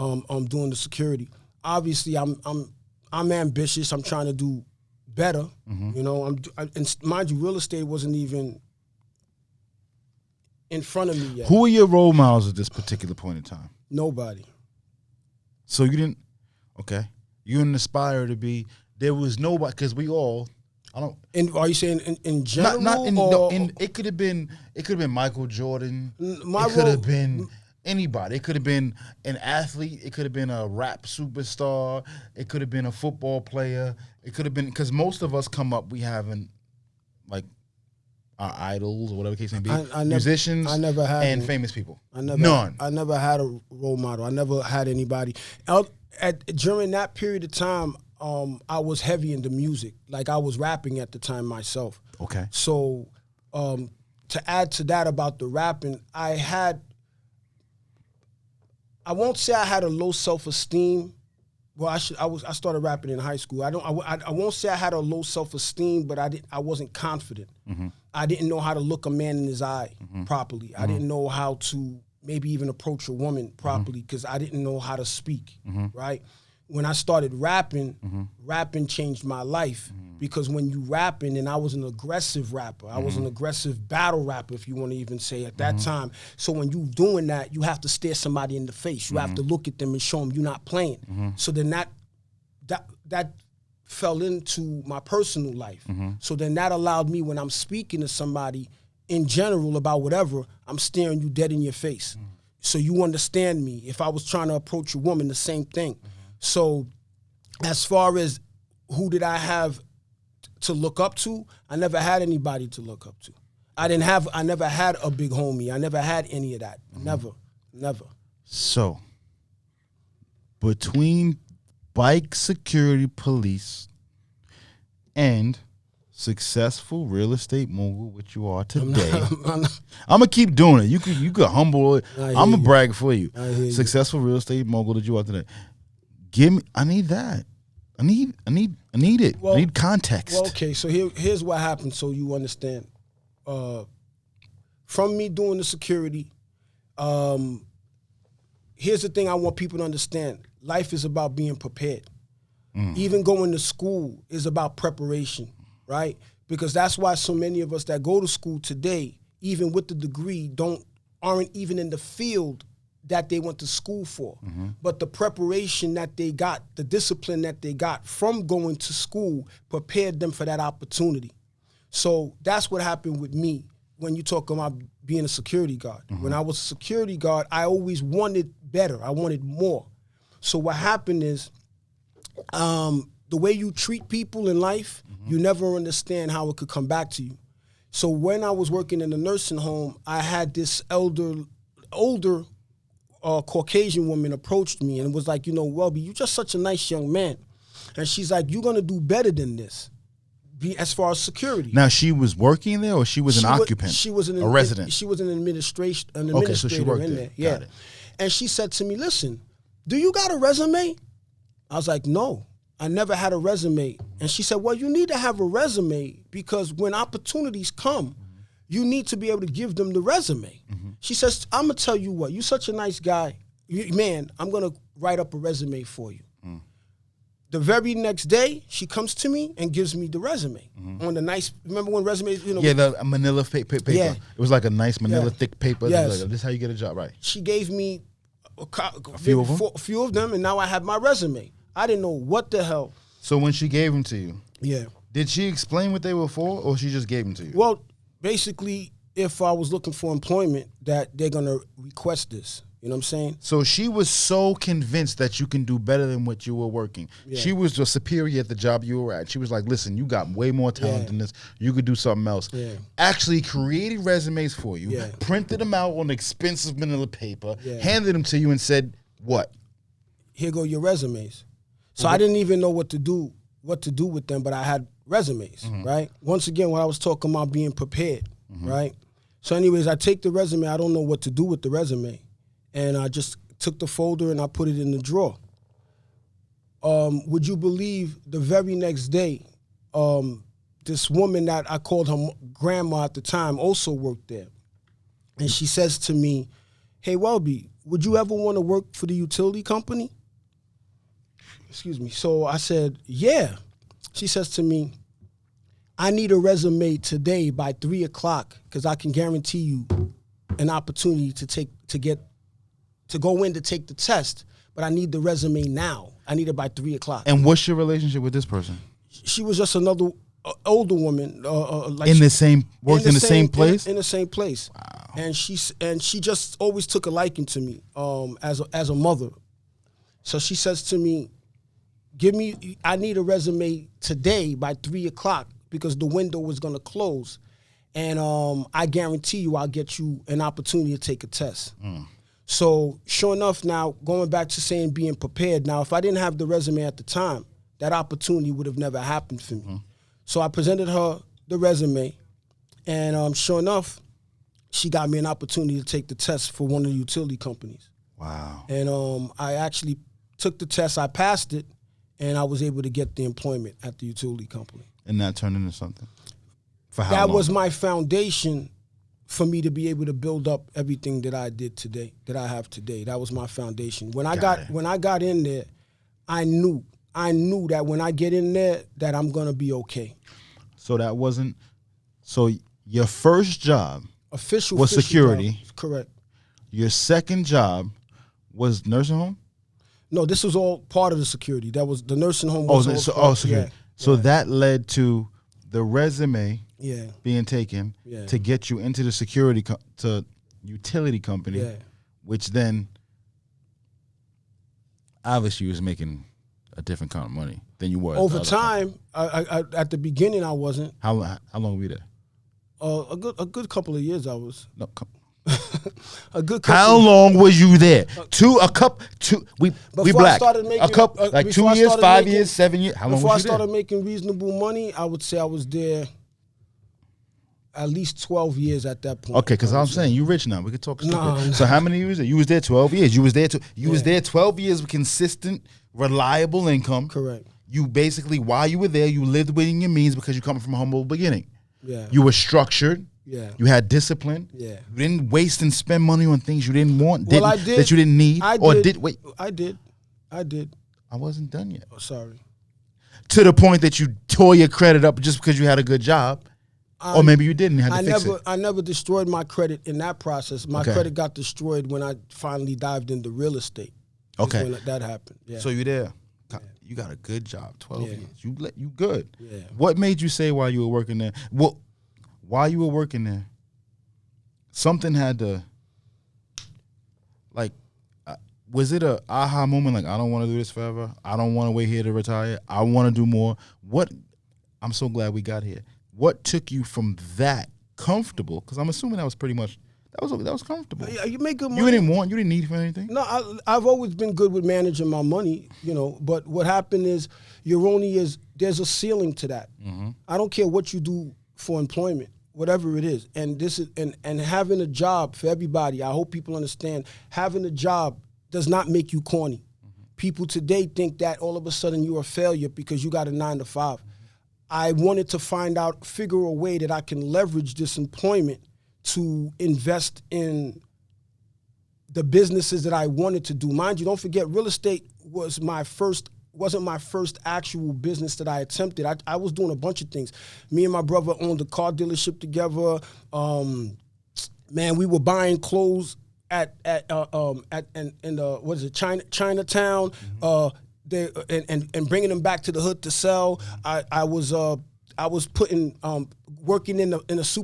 Doing the security. Obviously, I'm ambitious. I'm trying to do better. You know, and mind you, real estate wasn't even in front of me yet. Who are your role models at this particular point in time? Nobody. So you didn't. Okay, you didn't aspire to be. There was nobody, because we all, I don't. And are you saying in general? It could have been Michael Jordan. My it could have been anybody. It could have been an athlete. It could have been a rap superstar. It could have been a football player. It could have been, because most of us come up, we haven't, like, our idols or whatever the case may be. Musicians and famous people. None. I never had a role model. I never had anybody. During that period of time, I was heavy into music. Like, I was rapping at the time myself. Okay. So to add to that about the rapping, I won't say I had a low self-esteem. Well, I started rapping in high school. I won't say I had a low self-esteem, but I wasn't confident. I didn't know how to look a man in his eye properly. I didn't know how to maybe even approach a woman properly because I didn't know how to speak, right? When I started rapping, rapping changed my life because when you rapping, and I was an aggressive rapper. I was an aggressive battle rapper, if you want to even say at that time. So when you doing that, you have to stare somebody in the face. You have to look at them and show them you're not playing. So then that fell into my personal life. So then that allowed me, when I'm speaking to somebody in general about whatever, I'm staring you dead in your face. So you understand me. If I was trying to approach a woman, the same thing. So as far as who did I have to look up to, I never had anybody to look up to. I never had a big homie. I never had any of that. Never. So between bike security police, and successful real estate mogul, which you are today. I'm gonna keep doing it. You could humble it. I'm gonna brag for you. Successful real estate mogul that you are today. Give me. I need that. I need it. Well, I need context. Well, okay. So here's what happened, so you understand. From me doing the security, here's the thing I want people to understand. Life is about being prepared. Even going to school is about preparation, right? Because that's why so many of us that go to school today, even with the degree, aren't even in the field that they went to school for. But the preparation that they got, the discipline that they got from going to school prepared them for that opportunity. So that's what happened with me when you talk about being a security guard. When I was a security guard, I always wanted better. I wanted more. So what happened is, the way you treat people in life, you never understand how it could come back to you. So when I was working in a nursing home, I had this older Caucasian woman approached me and was like, Welby, you're just such a nice young man. And she's like, you're going to do better than this as far as security. Now, she was working there, or she was an occupant? She was a resident? She was an administrator Okay, so she worked in there. Yeah. Got it. And she said to me, listen, do you got a resume? I was like, no, I never had a resume. And she said, well, you need to have a resume because when opportunities come, you need to be able to give them the resume. She says, I'm going to tell you what, you're such a nice guy. Man, I'm going to write up a resume for you. The very next day, she comes to me and gives me the resume on the nice. Remember when resumes, Yeah, the Manila paper. Yeah. It was like a nice Manila thick paper. Yes. Like, this is how you get a job, right? She gave me a few of them? A few of them, and now I have my resume. I didn't know what the hell. So when she gave them to you, Yeah. did she explain what they were for, or she just gave them to you? Well, basically, if I was looking for employment, that they're gonna request this. You know what I'm saying? So she was so convinced that you can do better than what you were working. Yeah. She was the superior at the job you were at. She was like, listen, you got way more talent than this. You could do something else. Yeah. Actually created resumes for you, Yeah. printed them out on expensive manila paper, Yeah. handed them to you and said, what? Here go your resumes. So I didn't even know what to do with them, but I had resumes, right? Once again, when I was talking about being prepared, right? So anyways, I take the resume. I don't know what to do with the resume. And I just took the folder and I put it in the drawer. Would you believe the very next day, this woman that I called her grandma at the time also worked there. And she says to me, hey, Welby, would you ever want to work for the utility company? Excuse me. So I said, yeah. She says to me, I need a resume today by 3 o'clock because I can guarantee you an opportunity to go in to take the test, but I need the resume now. I need it by 3 o'clock. And what's your relationship with this person? She was just another older woman, like in the same place. In the same place. Wow. And she just always took a liking to me as a mother. So she says to me, I need a resume today by 3 o'clock because the window was gonna close, and I guarantee you I'll get you an opportunity to take a test. So sure enough, now going back to saying being prepared, now if I didn't have the resume at the time, that opportunity would have never happened for me. So I presented her the resume, and sure enough, she got me an opportunity to take the test for one of the utility companies. Wow. And I actually took the test, I passed it, and I was able to get the employment at the utility company. And that turned into something? For how That long? was my foundation for me to be able to build up everything that I did today, that I have today. That was my foundation. When I got in there, I knew that when I get in there that I'm gonna be okay. So that wasn't. So your first job Official security. Job, correct. Your second job was nursing home. No, this was all part of the security. That was the nursing home. Was Security. Yeah, so that led to the resume being taken Yeah. to get you into the security to utility company, Yeah. which then obviously you was making a different kind of money than you were. Over time, I at the beginning I wasn't. How long were you there? A good couple of years I was. No, A good. How long was you there? We Before black. I started making, a couple like 2 before I years, started 5 making- years, 7 years. How long Before I was you started there? making reasonable money, I would say I was there at least 12 years at that point. Okay, because I'm saying you rich now. We could talk stupid. Nah. So how many years? You was there 12 years. You was there. You was there 12 years with consistent, reliable income. Correct. You basically, while you were there, you lived within your means because you come from a humble beginning. Yeah. You were structured. Yeah. You had discipline. Yeah. You didn't waste and spend money on things you didn't want. Well, I did. That you didn't need. I or did. did. Wait. I did. I wasn't done yet. Oh, sorry. To the point that you tore your credit up just because you had a good job. Or maybe you didn't have to fix it. I never destroyed my credit in that process. My Okay. credit got destroyed when I finally dived into real estate. Is Okay. when that happened. Yeah. So you there. You got a good job, 12 Yeah. years. You good. Yeah. What made you say while you were working there? Well, while you were working there, something had to, like, was it a aha moment? Like, I don't want to do this forever. I don't want to wait here to retire. I want to do more. I'm so glad we got here. What took you from that comfortable? Because I'm assuming that was pretty much, that was comfortable. Yeah, you make good money. You didn't need for anything? No, I've always been good with managing my money, but what happened is there's a ceiling to that. Mm-hmm. I don't care what you do for employment, whatever it is. And this is and having a job for everybody, I hope people understand, having a job does not make you corny. Mm-hmm. People today think that all of a sudden you're a failure because you got a 9 to 5. I wanted to figure a way that I can leverage this employment to invest in the businesses that I wanted to do. Mind you, don't forget, real estate wasn't my first actual business that I attempted. I was doing a bunch of things. Me and my brother owned a car dealership together. Man, we were buying clothes at Chinatown. And bringing them back to the hood to sell. I was putting working in a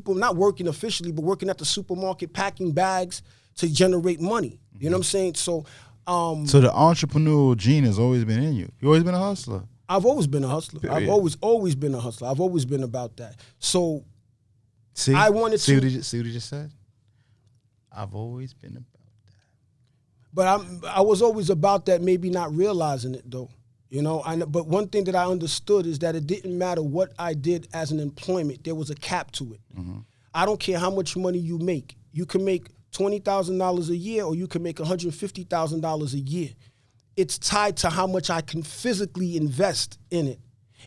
not working officially, but working at the supermarket packing bags to generate money. You know what I'm saying? So the entrepreneurial gene has always been in you. You always been a hustler. I've always been a hustler. Period. I've always been a hustler. I've always been about that. So see, I wanted see to what he just said. I've always been about. But I was always about that, maybe not realizing it though. But one thing that I understood is that it didn't matter what I did as an employment. There was a cap to it. Mm-hmm. I don't care how much money you make. You can make $20,000 a year or you can make $150,000 a year. It's tied to how much I can physically invest in it.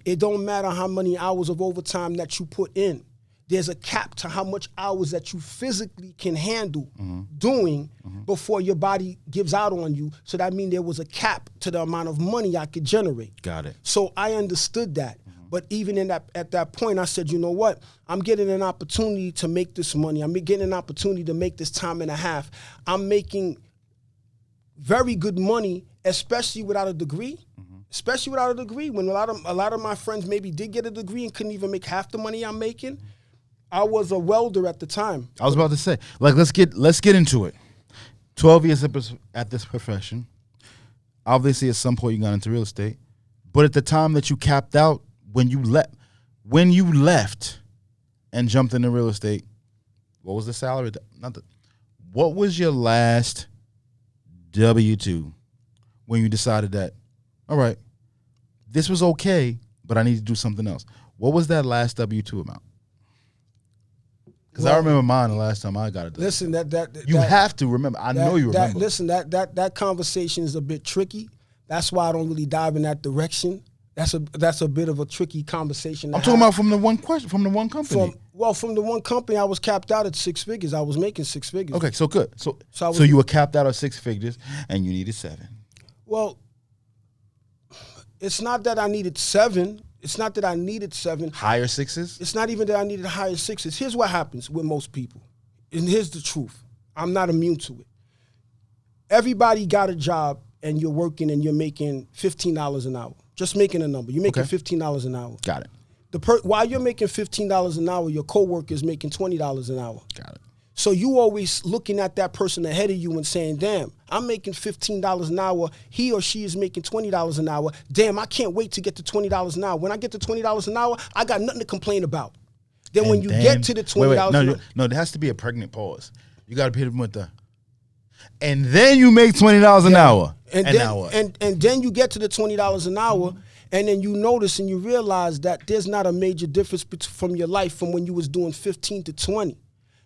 It don't matter how many hours of overtime that you put in. There's a cap to how much hours that you physically can handle doing before your body gives out on you. So that means there was a cap to the amount of money I could generate. Got it. So I understood that. But even at that point, I said, you know what? I'm getting an opportunity to make this money. I'm getting an opportunity to make this time and a half. I'm making very good money, especially without a degree. Especially without a degree. When a lot of my friends maybe did get a degree and couldn't even make half the money I'm making. I was a welder at the time. I was about to say, like, let's get into it. 12 years at this profession. Obviously, at some point you got into real estate, but at the time that you capped out, when you left and jumped into real estate, what was the salary? What was your last W-2 when you decided that, all right, this was okay, but I need to do something else? What was that last W-2 amount? Because I remember mine the last time I got it. Listen, you have to remember. I know you remember. Listen, that conversation is a bit tricky. That's why I don't really dive in that direction. That's a bit of a tricky conversation. I'm talking about from the one company. From the one company, I was capped out at 6 figures. I was making 6 figures. Okay, so good. So So you were capped out at 6 figures, and you needed 7. Well, it's not that I needed 7. It's not that I needed 7. Higher 6s? It's not even that I needed higher 6s. Here's what happens with most people. And here's the truth. I'm not immune to it. Everybody got a job and you're working and you're making $15 an hour. Just making a number. You're making $15 an hour. Got it. While you're making $15 an hour, your coworker is making $20 an hour. Got it. So you always looking at that person ahead of you and saying, damn, I'm making $15 an hour. He or she is making $20 an hour. Damn, I can't wait to get to $20 an hour. When I get to $20 an hour, I got nothing to complain about. Then when you get to the $20 an hour. No, there has to be a pregnant pause. You got to pay them with the. And then you make $20 an hour. And then you get to the $20 an hour, and then you notice and you realize that there's not a major difference from your life from when you was doing 15 to 20.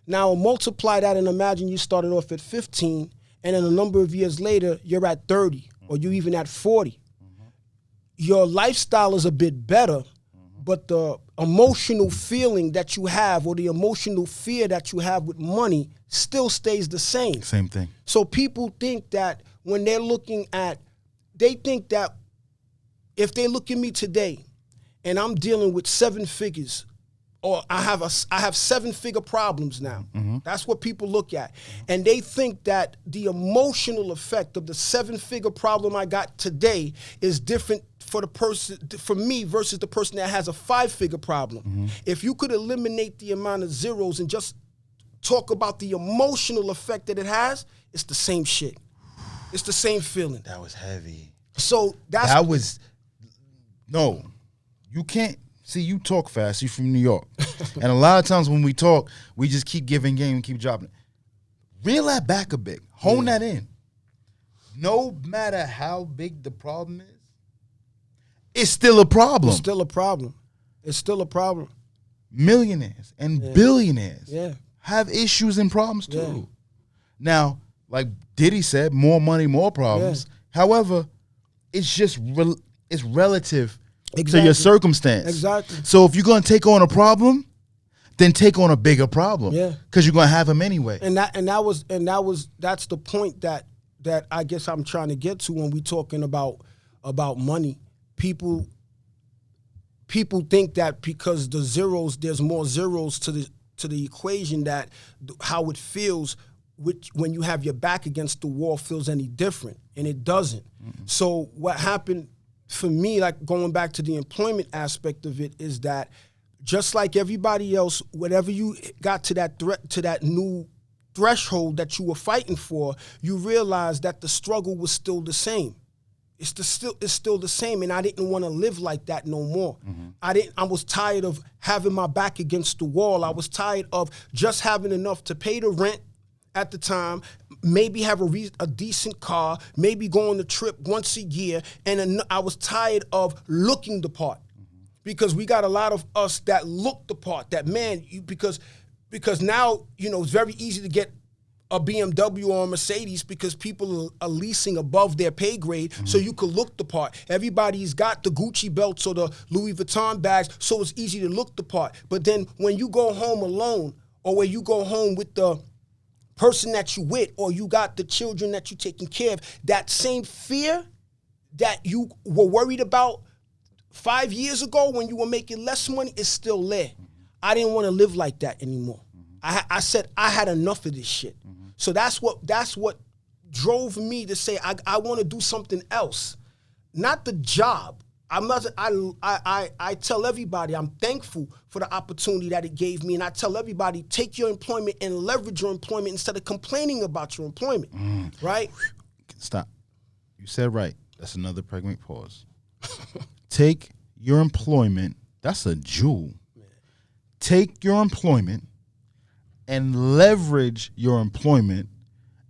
Now multiply that and imagine you started off at 15, and then a number of years later you're at 30 or you even at 40. Your lifestyle is a bit better, but the emotional feeling that you have or the emotional fear that you have with money still stays the same. Same thing. So people think that when they're looking at, they think that if they look at me today and I'm dealing with 7 figures, or I have 7-figure problems now. That's what people look at. And they think that the emotional effect of the 7-figure problem I got today is different for me versus the person that has a 5-figure problem. If you could eliminate the amount of zeros and just talk about the emotional effect that it has, it's the same shit. It's the same feeling. That was heavy. So no, you can't. See, you talk fast. You're from New York. And a lot of times when we talk, we just keep giving game and keep dropping it. Reel that back a bit. Hone that in. No matter how big the problem is, it's still a problem. It's still a problem. It's still a problem. Millionaires and billionaires have issues and problems too. Now, like Diddy said, more money, more problems. However, it's just it's relative to your circumstance. Exactly. So if you're going to take on a problem, then take on a bigger problem. Yeah. Because you're going to have them anyway. That's the point that I guess I'm trying to get to when we talking about money. People think that because there's more zeros to the equation, that how it feels when you have your back against the wall feels any different, and it doesn't. So what happened for me, like going back to the employment aspect of it, is that just like everybody else, whenever you got to that new threshold that you were fighting for, you realized that the struggle was still the same. It's still the same, and I didn't want to live like that no more. I was tired of having my back against the wall. I was tired of just having enough to pay the rent at the time, maybe have a decent car, maybe go on a trip once a year, and I was tired of looking the part. Because we got a lot of us that look the part, that because now, it's very easy to get a BMW or a Mercedes because people are leasing above their pay grade, so you could look the part. Everybody's got the Gucci belts or the Louis Vuitton bags, so it's easy to look the part. But then when you go home alone, or when you go home with the person that you with, or you got the children that you taking care of, that same fear that you were worried about 5 years ago when you were making less money is still there. I didn't want to live like that anymore. I said I had enough of this shit. So that's what drove me to say I want to do something else, not the job. I tell everybody I'm thankful for the opportunity that it gave me, and I tell everybody take your employment and leverage your employment instead of complaining about your employment. Right? Stop. You said right. That's another pregnant pause. Take your employment. That's a jewel. Take your employment and leverage your employment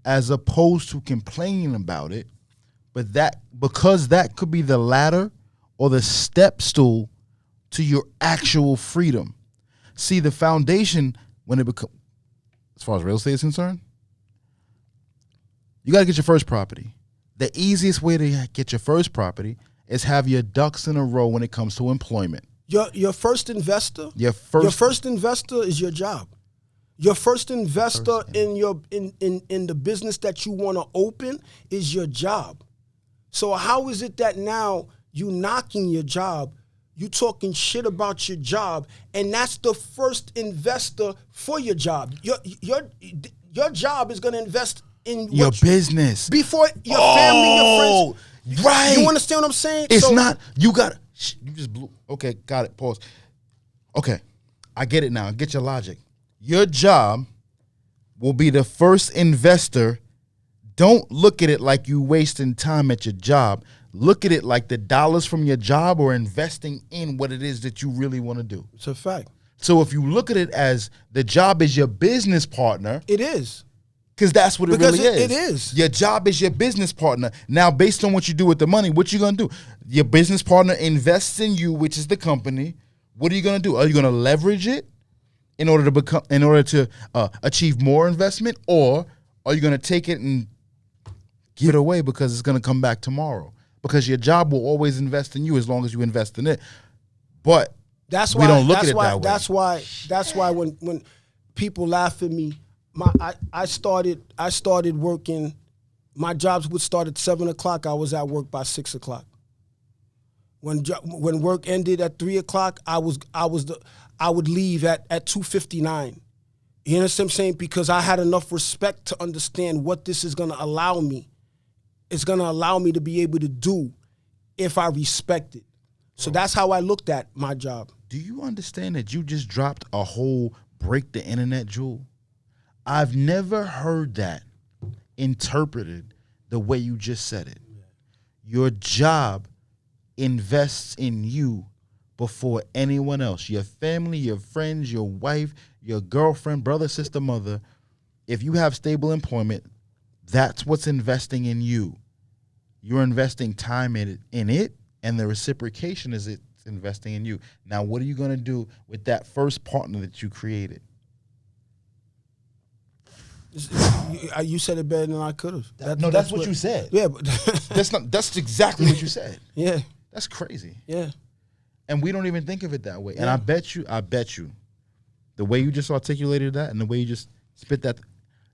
as opposed to complaining about it, because that could be the ladder or the step stool to your actual freedom. See, the foundation, when it becomes, as far as real estate is concerned, you got to get your first property. The easiest way to get your first property is have your ducks in a row when it comes to employment. Your first investor. Your first investor is your job. Your first investor in the business that you want to open is your job. So how is it that now you knocking your job, you talking shit about your job, and that's the first investor for your job? Your job is going to invest in your business before your family, your friends. Right. You understand what I'm saying? It's not, you just blew. Okay, got it. Pause. Okay, I get it now. I get your logic. Your job will be the first investor. Don't look at it like you wasting time at your job. Look at it like the dollars from your job are investing in what it is that you really want to do. It's a fact. So if you look at it as the job is your business partner. It is. Because that's what it Because really it is. Your job is your business partner. Now, based on what you do with the money, what you gonna do? Your business partner invests in you, which is the company. What are you gonna do? Are you gonna leverage it in order to achieve more investment, or are you gonna take it and give it away because it's gonna come back tomorrow? Because your job will always invest in you as long as you invest in it. But we don't look at it that way. That's why when people laugh at me, I started working. My jobs would start at 7 o'clock. I was at work by 6 o'clock. When work ended at 3 o'clock, I would leave at 2:59. You understand what I'm saying? Because I had enough respect to understand what this is going to allow me. It's going to allow me to be able to do if I respect it. So that's how I looked at my job. Do you understand that you just dropped a whole break the internet jewel? I've never heard that interpreted the way you just said it. Your job invests in you before anyone else. Your family, your friends, your wife, your girlfriend, brother, sister, mother. If you have stable employment, that's what's investing in you. You're investing time in it, and the reciprocation is it's investing in you. Now, what are you going to do with that first partner that you created? You said it better than I could have. That's what you said. Yeah, but that's exactly what you said. Yeah. That's crazy. Yeah. And we don't even think of it that way. Yeah. And I bet you, the way you just articulated that and the way you just spit that,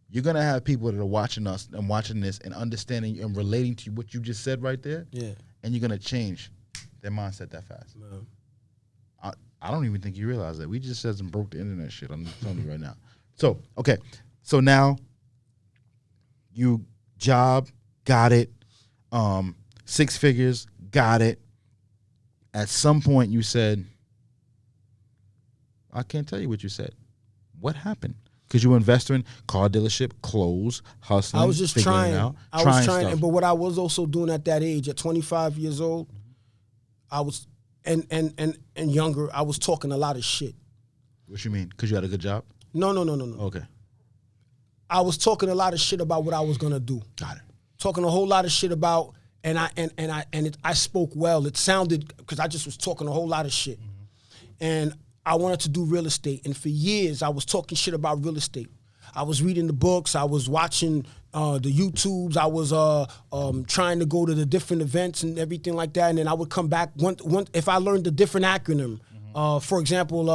you're going to have people that are watching us and watching this and understanding and relating to what you just said right there. Yeah. And you're going to change their mindset that fast. Man. I don't even think you realize that. We just said some broke the internet shit. I'm just telling you right now. So, okay. So now you job, got it. 6 figures, got it. At some point you said, I can't tell you what you said. What happened? Because you were investor in car dealership, clothes, hustling. I was just figuring it out, trying stuff. But what I was also doing at that age, at 25 years old, I was and younger, I was talking a lot of shit. What you mean? Because you had a good job? No. Okay. I was talking a lot of shit about what I was gonna do. Got it. Talking a whole lot of shit about, I spoke well. It sounded, because I just was talking a whole lot of shit, and I wanted to do real estate. And for years, I was talking shit about real estate. I was reading the books. I was watching the YouTubes. I was trying to go to the different events and everything like that. And then I would come back if I learned a different acronym. For example,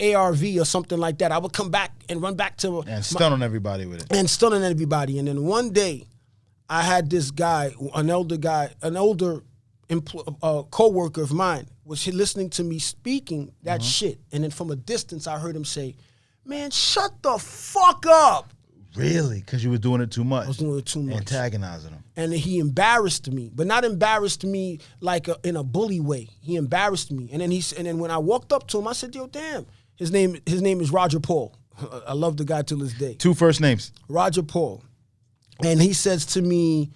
ARV or something like that. I would come back and run back to and stun on everybody with it. And stunning everybody. And then one day, I had this guy, an older co-worker of mine, was listening to me speaking that shit. And then from a distance, I heard him say, "Man, shut the fuck up." Really? Because you were doing it too much. I was doing it too much. Antagonizing him. And he embarrassed me, but not embarrassed me like in a bully way. He embarrassed me. And then when I walked up to him, I said, "Yo, damn." His name is Roger Paul. I love the guy till this day. 2 first names. Roger Paul. And he says to me,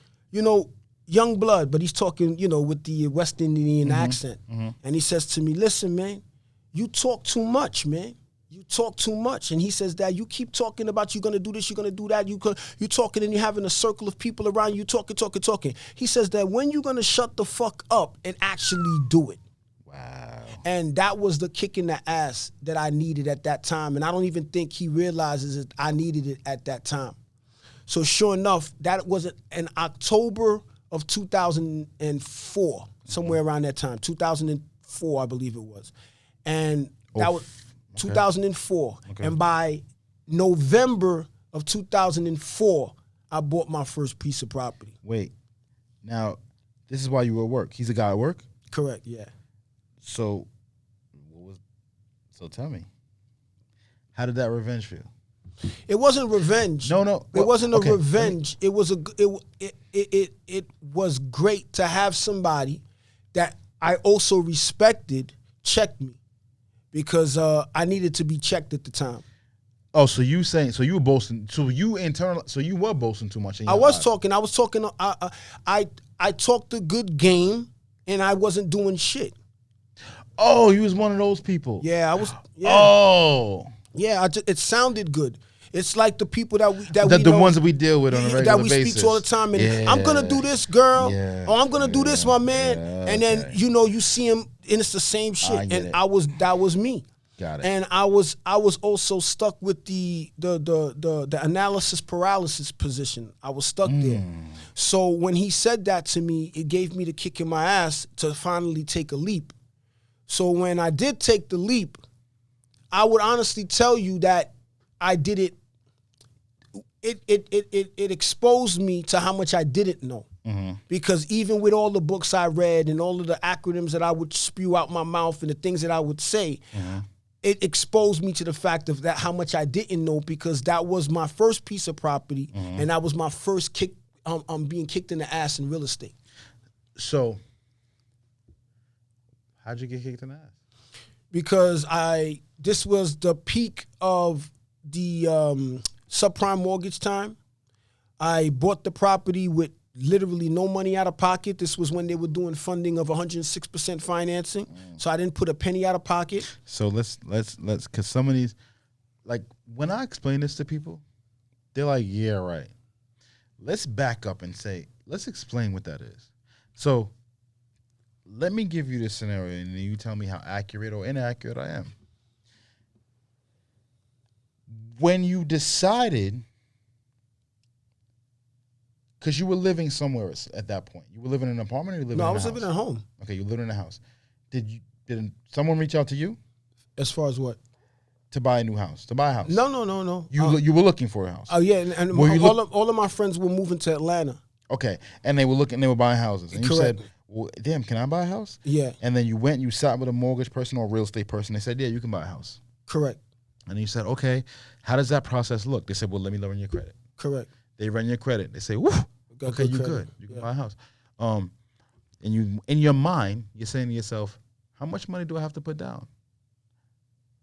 young blood, but he's talking, with the West Indian accent. And he says to me, "Listen, man, you talk too much, man. You talk too much." And he says that you keep talking about you're going to do this, you're going to do that. You're talking and you're having a circle of people around you talking. He says that when you're going to shut the fuck up and actually do it. Wow. And that was the kick in the ass that I needed at that time. And I don't even think he realizes that I needed it at that time. So sure enough, that was in October of 2004, somewhere around that time, 2004, I believe it was. And that was 2004. Okay. And by November of 2004, I bought my first piece of property. Wait, now, this is why you were at work. He's a guy at work? Correct, yeah. So tell me, how did that revenge feel? It wasn't revenge. No. It wasn't a revenge. It was it was great to have somebody that I also respected check me, because I needed to be checked at the time. Oh, so you were boasting? So you were boasting too much? I was talking. I talked a good game, and I wasn't doing shit. Oh, you was one of those people. Yeah, I was. Yeah. Oh. Yeah, it sounded good. It's like the people that we the know, ones that we deal with on a regular that we basis. speak to all the time. And Yeah. I'm gonna do this, girl. Yeah. Or I'm gonna do this, my man. Yeah, And then okay. you see him, and it's the same shit. I get And it. that was me. Got it. And I was also stuck with the analysis paralysis position. I was stuck there. So when he said that to me, it gave me the kick in my ass to finally take a leap. So when I did take the leap, I would honestly tell you that I did it. It exposed me to how much I didn't know. Because even with all the books I read and all of the acronyms that I would spew out my mouth and the things that I would say, it exposed me to the fact of that how much I didn't know, because that was my first piece of property and that was my first kick. Being kicked in the ass in real estate. So, how'd you get kicked in the ass? Because this was the peak of the subprime mortgage time. I bought the property with literally no money out of pocket. This was when they were doing funding of 106% financing. So I didn't put a penny out of pocket. So let's because some of these, like when I explain this to people, they're like, yeah, right. Let's back up and say, let's explain what that is. So let me give you this scenario and then you tell me how accurate or inaccurate I am. When you decided, because you were living somewhere at that point, you were living in an apartment or you were living in a house? No, I was living at home. Okay, you lived in a house. Did someone reach out to you As far as what? to buy a new house? To buy a house? No. You were looking for a house. Oh yeah, and all of my friends were moving to Atlanta. Okay, and they were buying houses, and you Correct. said, well, "Damn, can I buy a house?" Yeah, And then you went, you sat with a mortgage person or a real estate person. They said, "Yeah, you can buy a house." correct. And you said, "Okay, how does that process look?" They said, "Well, let me run your credit." Correct. They run your credit. They say, "Woo, Got okay, good you credit. good. You can buy a house." And you, in your mind, you're saying to yourself, "How much money do I have to put down?"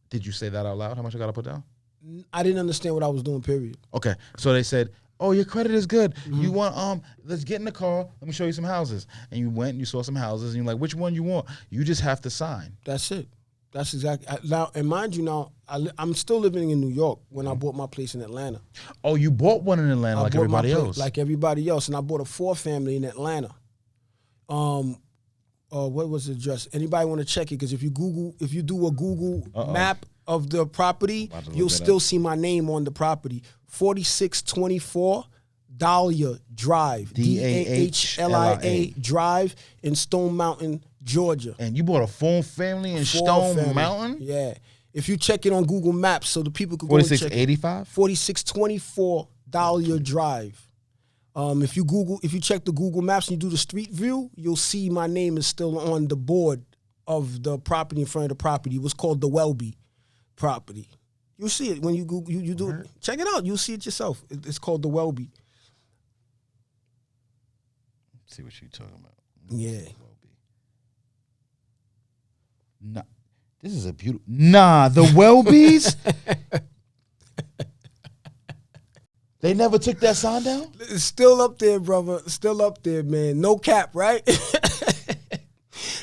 Did you say that out loud? How much I got to put down? I didn't understand what I was doing, period. Okay, so they said, "Oh, your credit is good. You want let's get in the car. Let me show you some houses." And you went and you saw some houses, and you're like, "Which one you want?" You just have to sign. That's it. That's exactly. Now, and mind you, now I'm still living in New York when I bought my place in Atlanta. Oh, you bought one in Atlanta I like bought my everybody place else. like everybody else, and I bought a 4-family in Atlanta. What was the address? Anybody want to check it? Because if you do a Google map of the property, About to look you'll that still up. see my name on the property. 4624 Dahlia Drive, Dahlia Drive in Stone Mountain, Georgia. And you bought a full family in Stone 4-family. Mountain? Yeah. If you check it on Google Maps, so the people could go and check it. 4685? 4624 Dahlia Drive. If you check the Google Maps and you do the street view, you'll see my name is still on the board of the property in front of the property. It was called the Welby property. You'll see it when you Google, you do it. Check it out. You'll see it yourself. It's called the Welby. Let's see what you're talking about. Yeah. Nah, this is a beautiful. Nah, the Welbys? They never took that sign down? It's still up there, brother. Still up there, man. No cap, right?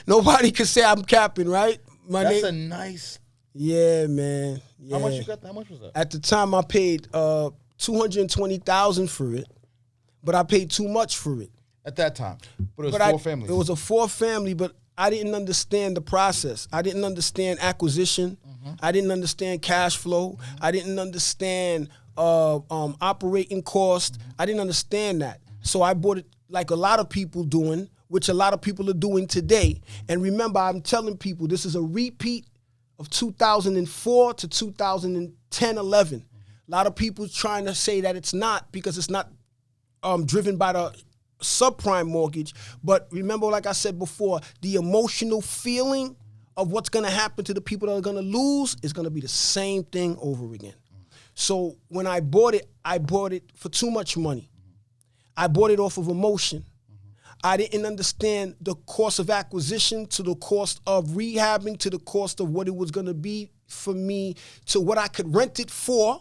Nobody could say I'm capping, right? That's a nice. Yeah, man. Yeah. How much you got? How much was that? At the time, I paid $220,000 for it, but I paid too much for it. At that time, but it was But four families. It was a 4-family, but I didn't understand the process. I didn't understand acquisition. I didn't understand cash flow. I didn't understand operating cost. I didn't understand that. So I bought it like a lot of people doing, which a lot of people are doing today. And remember, I'm telling people this is a repeat of 2004 to 2010, 11. A lot of people trying to say that it's not because it's not driven by the subprime mortgage. But remember, like I said before, the emotional feeling of what's going to happen to the people that are going to lose is going to be the same thing over again. So when I bought it for too much money. I bought it off of emotion. I didn't understand the cost of acquisition to the cost of rehabbing to the cost of what it was going to be for me to what I could rent it for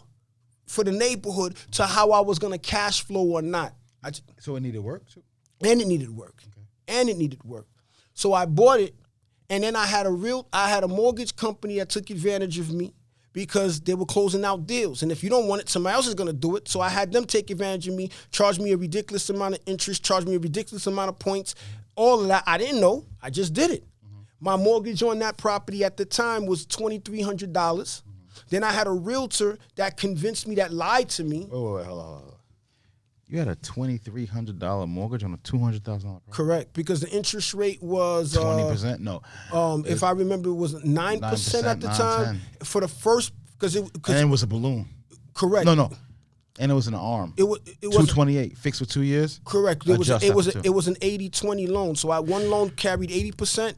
the neighborhood to how I was going to cash flow or not. So it needed work too? And it needed work. Okay. And it needed work. So I bought it, and then I had a mortgage company that took advantage of me because they were closing out deals. And if you don't want it, somebody else is going to do it. So I had them take advantage of me, charge me a ridiculous amount of interest, charge me a ridiculous amount of points. All of that, I didn't know. I just did it. My mortgage on that property at the time was $2,300. Then I had a realtor that convinced me, that lied to me. Wait, hold on. You had a $2,300 mortgage on a $200,000 property? Correct, because the interest rate was 20%? No. If I remember, it was 9% at the time. 10. For the first, because And it was a balloon. correct. No. And it was an arm. It was 228 fixed for 2 years. correct. It was an 80-20 loan. So one loan carried 80%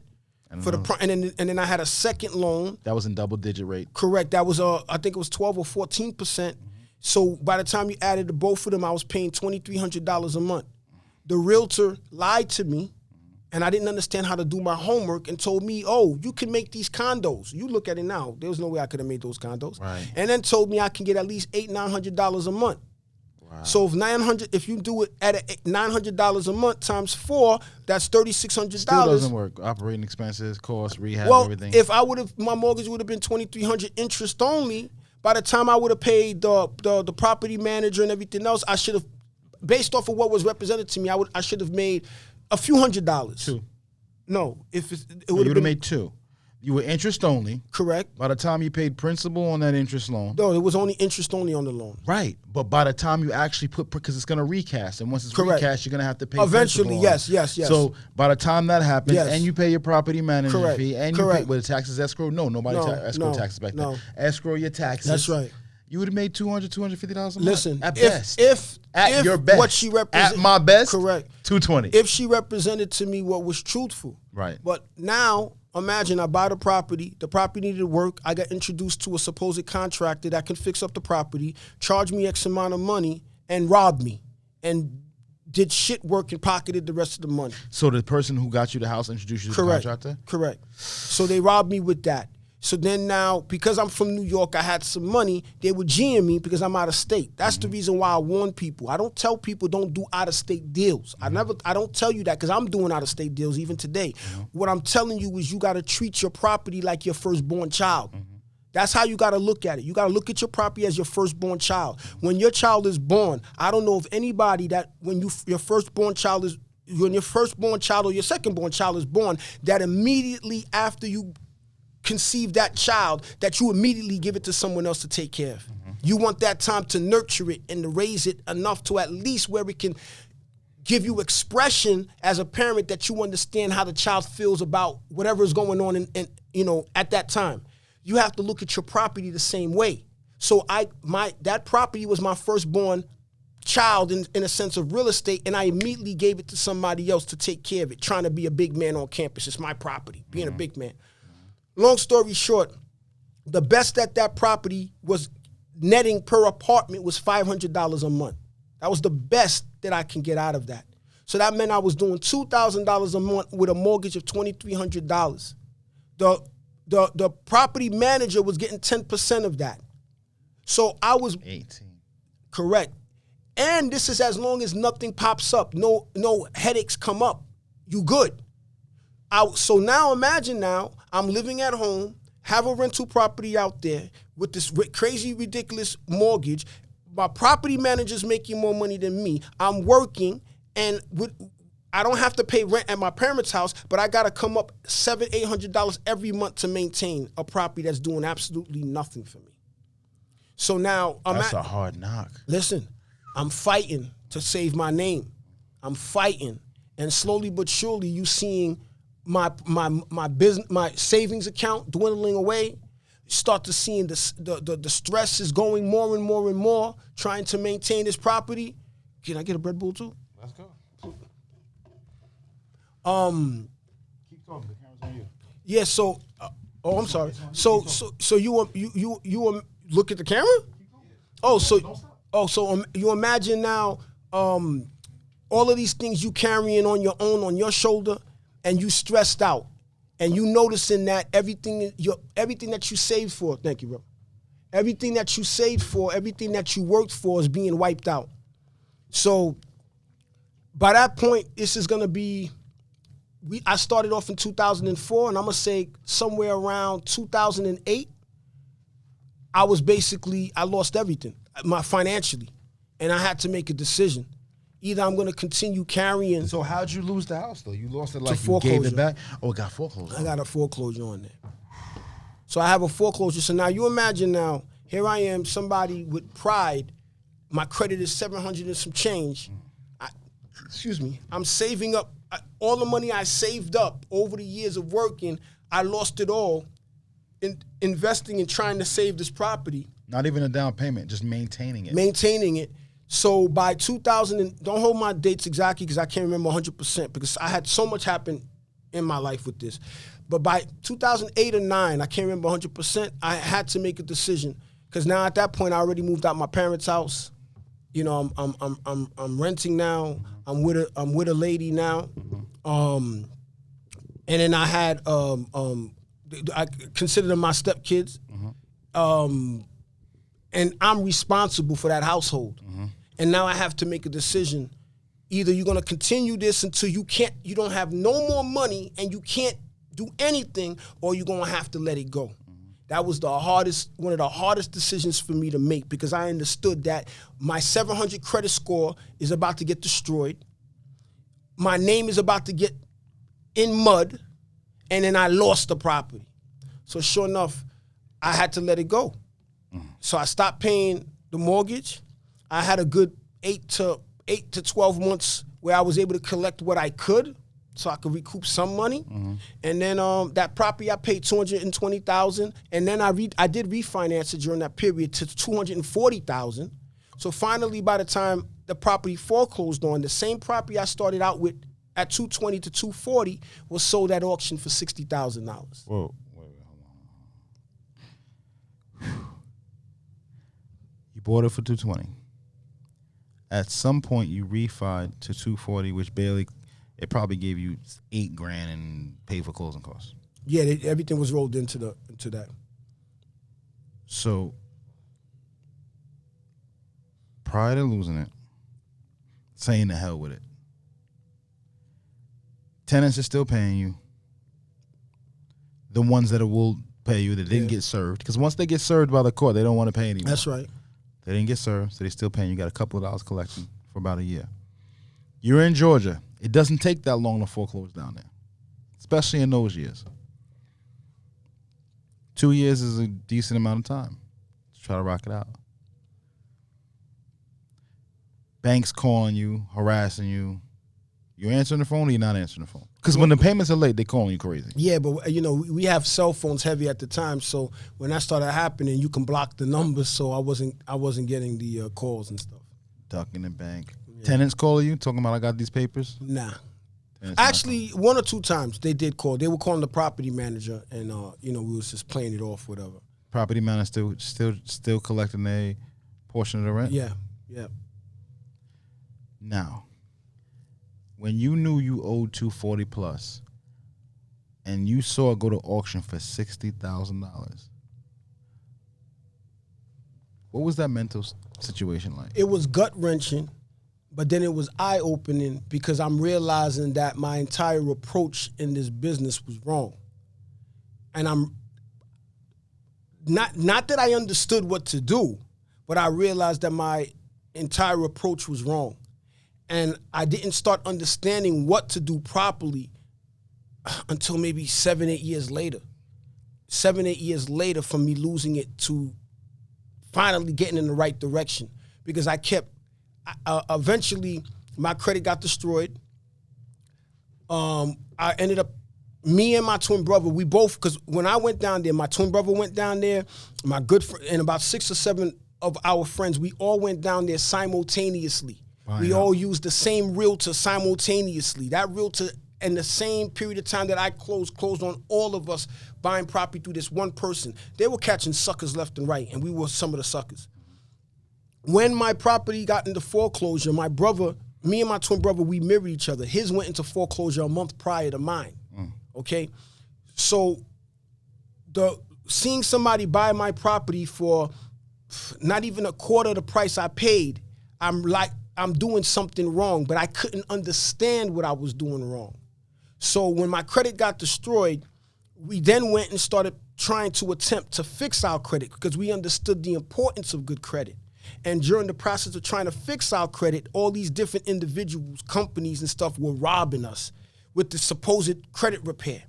for the and then I had a second loan. That was in double digit rate. Correct. That was I think it was 12 or 14%. So by the time you added the both of them, I was paying $2,300 a month. The realtor lied to me, and I didn't understand how to do my homework, and told me, "Oh, you can make these condos." You look at it now. There was no way I could have made those condos. Right. And then told me I can get at least $800-900 a month. Wow. So if you do it at $900 a month times 4, that's $3,600. Still doesn't work. Operating expenses, costs, rehab, Well, everything. if I would have, my mortgage would have been $2,300 interest only. By the time I would have paid the property manager and everything else, I should have, based off of what was represented to me, I should have made a few $100s. 2. No, if it You would would have have been made 2. You were interest only. correct. By the time you paid principal on that interest loan. No, it was only interest only on the loan. Right. But by the time you actually because it's going to recast. And once it's Correct. recast, you're going to have to pay Eventually, principal on it. yes. So by the time that happens, Yes. and you pay your property management Correct. fee, and you pay, Correct. with the taxes escrow? No, nobody escrow taxes back then. No. Escrow your taxes. That's right. You would have made $250 a month. Listen, at if best. if At your best. what she represent, At my best. correct. $220. If she represented to me what was truthful. Right. But now, imagine I buy the property needed work, I got introduced to a supposed contractor that can fix up the property, charge me X amount of money, and robbed me, and did shit work and pocketed the rest of the money. So the person who got you the house introduced you to Correct. the contractor? Correct. So they robbed me with that. So then now, because I'm from New York, I had some money, they were G'ing me because I'm out of state. That's the reason why I warn people. I don't tell people don't do out of state deals. I don't tell you that because I'm doing out of state deals even today. What I'm telling you is you got to treat your property like your firstborn child. That's how you got to look at it. You got to look at your property as your firstborn child. When your child is born, I don't know of anybody that when your firstborn child or your secondborn child is born, that immediately after you conceive that child, that you immediately give it to someone else to take care of. You want that time to nurture it and to raise it enough to at least where it can give you expression as a parent that you understand how the child feels about whatever is going on in at that time. You have to look at your property the same way. So that property was my firstborn child in a sense of real estate, and I immediately gave it to somebody else to take care of it, trying to be a big man on campus. It's my property, being a big man. Long story short, the best that property was netting per apartment was $500 a month. That was the best that I can get out of that. So that meant I was doing $2,000 a month with a mortgage of $2,300. The property manager was getting 10% of that. So I was 18. correct. And this is as long as nothing pops up, no headaches come up, you good. So now imagine now I'm living at home, have a rental property out there with this crazy, ridiculous mortgage. My property manager's making more money than me. I'm working, and I don't have to pay rent at my parents' house, but I got to come up $700-800 every month to maintain a property that's doing absolutely nothing for me. So now That's a hard knock. Listen, I'm fighting to save my name. I'm fighting, and slowly but surely you seeing my business, my savings account dwindling away. Start to seeing the stress is going more and more and more, trying to maintain this property. Can I get a Red Bull too? Let's go. Keep talking. The camera's on you. Yeah. So, I'm sorry. So you look at the camera? So you imagine now, all of these things you carrying on your own on your shoulder, and you stressed out, and you noticing that everything that you saved for, thank you, bro. Everything that you saved for, everything that you worked for is being wiped out. So by that point, this is gonna be. I started off in 2004, and I'm gonna say somewhere around 2008. I lost everything, financially, and I had to make a decision. Either I'm going to continue carrying. So how'd you lose the house though? You lost it like you foreclosure. gave it back? Oh, it got foreclosed. I got a foreclosure on there. So I have a foreclosure. So now you imagine now, here I am, somebody with pride. My credit is 700 and some change. I'm saving up all the money I saved up over the years of working. I lost it all in investing and trying to save this property. Not even a down payment, just maintaining it. So by 2000, don't hold my dates exactly because I can't remember 100% because I had so much happen in my life with this. But by 2008 or 9, I can't remember 100%, I had to make a decision because now at that point I already moved out my parents' house. You know, I'm renting now. I'm with a lady now. And then I had I consider them my stepkids. And I'm responsible for that household. And now I have to make a decision. Either you're gonna continue this until you don't have no more money and you can't do anything, or you're gonna have to let it go. That was one of the hardest decisions for me to make because I understood that my 700 credit score is about to get destroyed. My name is about to get in mud, and then I lost the property. So sure enough, I had to let it go. So I stopped paying the mortgage. I had a good 8 to 12 months where I was able to collect what I could, so I could recoup some money. And then that property I paid $220,000, and then I did refinance it during that period to $240,000. So finally, by the time the property foreclosed on, the same property I started out with at $220 to $240 was sold at auction for $60,000. Whoa, wait, hold on. You bought it for $220. At some point, you refied to $240, which it probably gave you $8,000 and paid for closing costs. Yeah, everything was rolled into that. So prior to losing it, saying the hell with it, tenants are still paying you. The ones that will pay you that didn't get served, because once they get served by the court, they don't want to pay anymore. That's right. They didn't get served, so they still paying you. Got a couple of dollars collecting for about a year. You're in Georgia. It doesn't take that long to foreclose down there, especially in those years. 2 years is a decent amount of time to try to rock it out. Banks calling you, harassing you. You're answering the phone or you're not answering the phone? Because when the payments are late, they're calling you crazy. Yeah, but we have cell phones heavy at the time, so when that started happening, you can block the numbers, so I wasn't getting the calls and stuff. Ducking the bank. Yeah. Tenants calling you, talking about I got these papers? Nah. Actually, 1 or 2 times they did call. They were calling the property manager, and we was just playing it off, whatever. Property manager still collecting a portion of the rent? Yeah. Now, when you knew you owed $240 plus, and you saw it go to auction for $60,000, what was that mental situation like? It was gut wrenching, but then it was eye opening because I'm realizing that my entire approach in this business was wrong, and I'm not that I understood what to do, but I realized that my entire approach was wrong. And I didn't start understanding what to do properly until maybe 7-8 years later. 7-8 years later from me losing it to finally getting in the right direction. Because I kept, eventually my credit got destroyed. I ended up, me and my twin brother, we both, because when I went down there, my twin brother went down there, my good friend, and about 6 or 7 of our friends, we all went down there simultaneously. We all used the same realtor simultaneously. That realtor, in the same period of time that I closed on all of us buying property through this one person. They were catching suckers left and right, and we were some of the suckers. When my property got into foreclosure, my brother, me and my twin brother, we mirrored each other. His went into foreclosure a month prior to mine, okay? So seeing somebody buy my property for not even a quarter of the price I paid, I'm like, I'm doing something wrong, but I couldn't understand what I was doing wrong. So when my credit got destroyed, we then went and started trying to attempt to fix our credit because we understood the importance of good credit. And during the process of trying to fix our credit, all these different individuals, companies and stuff were robbing us with the supposed credit repair.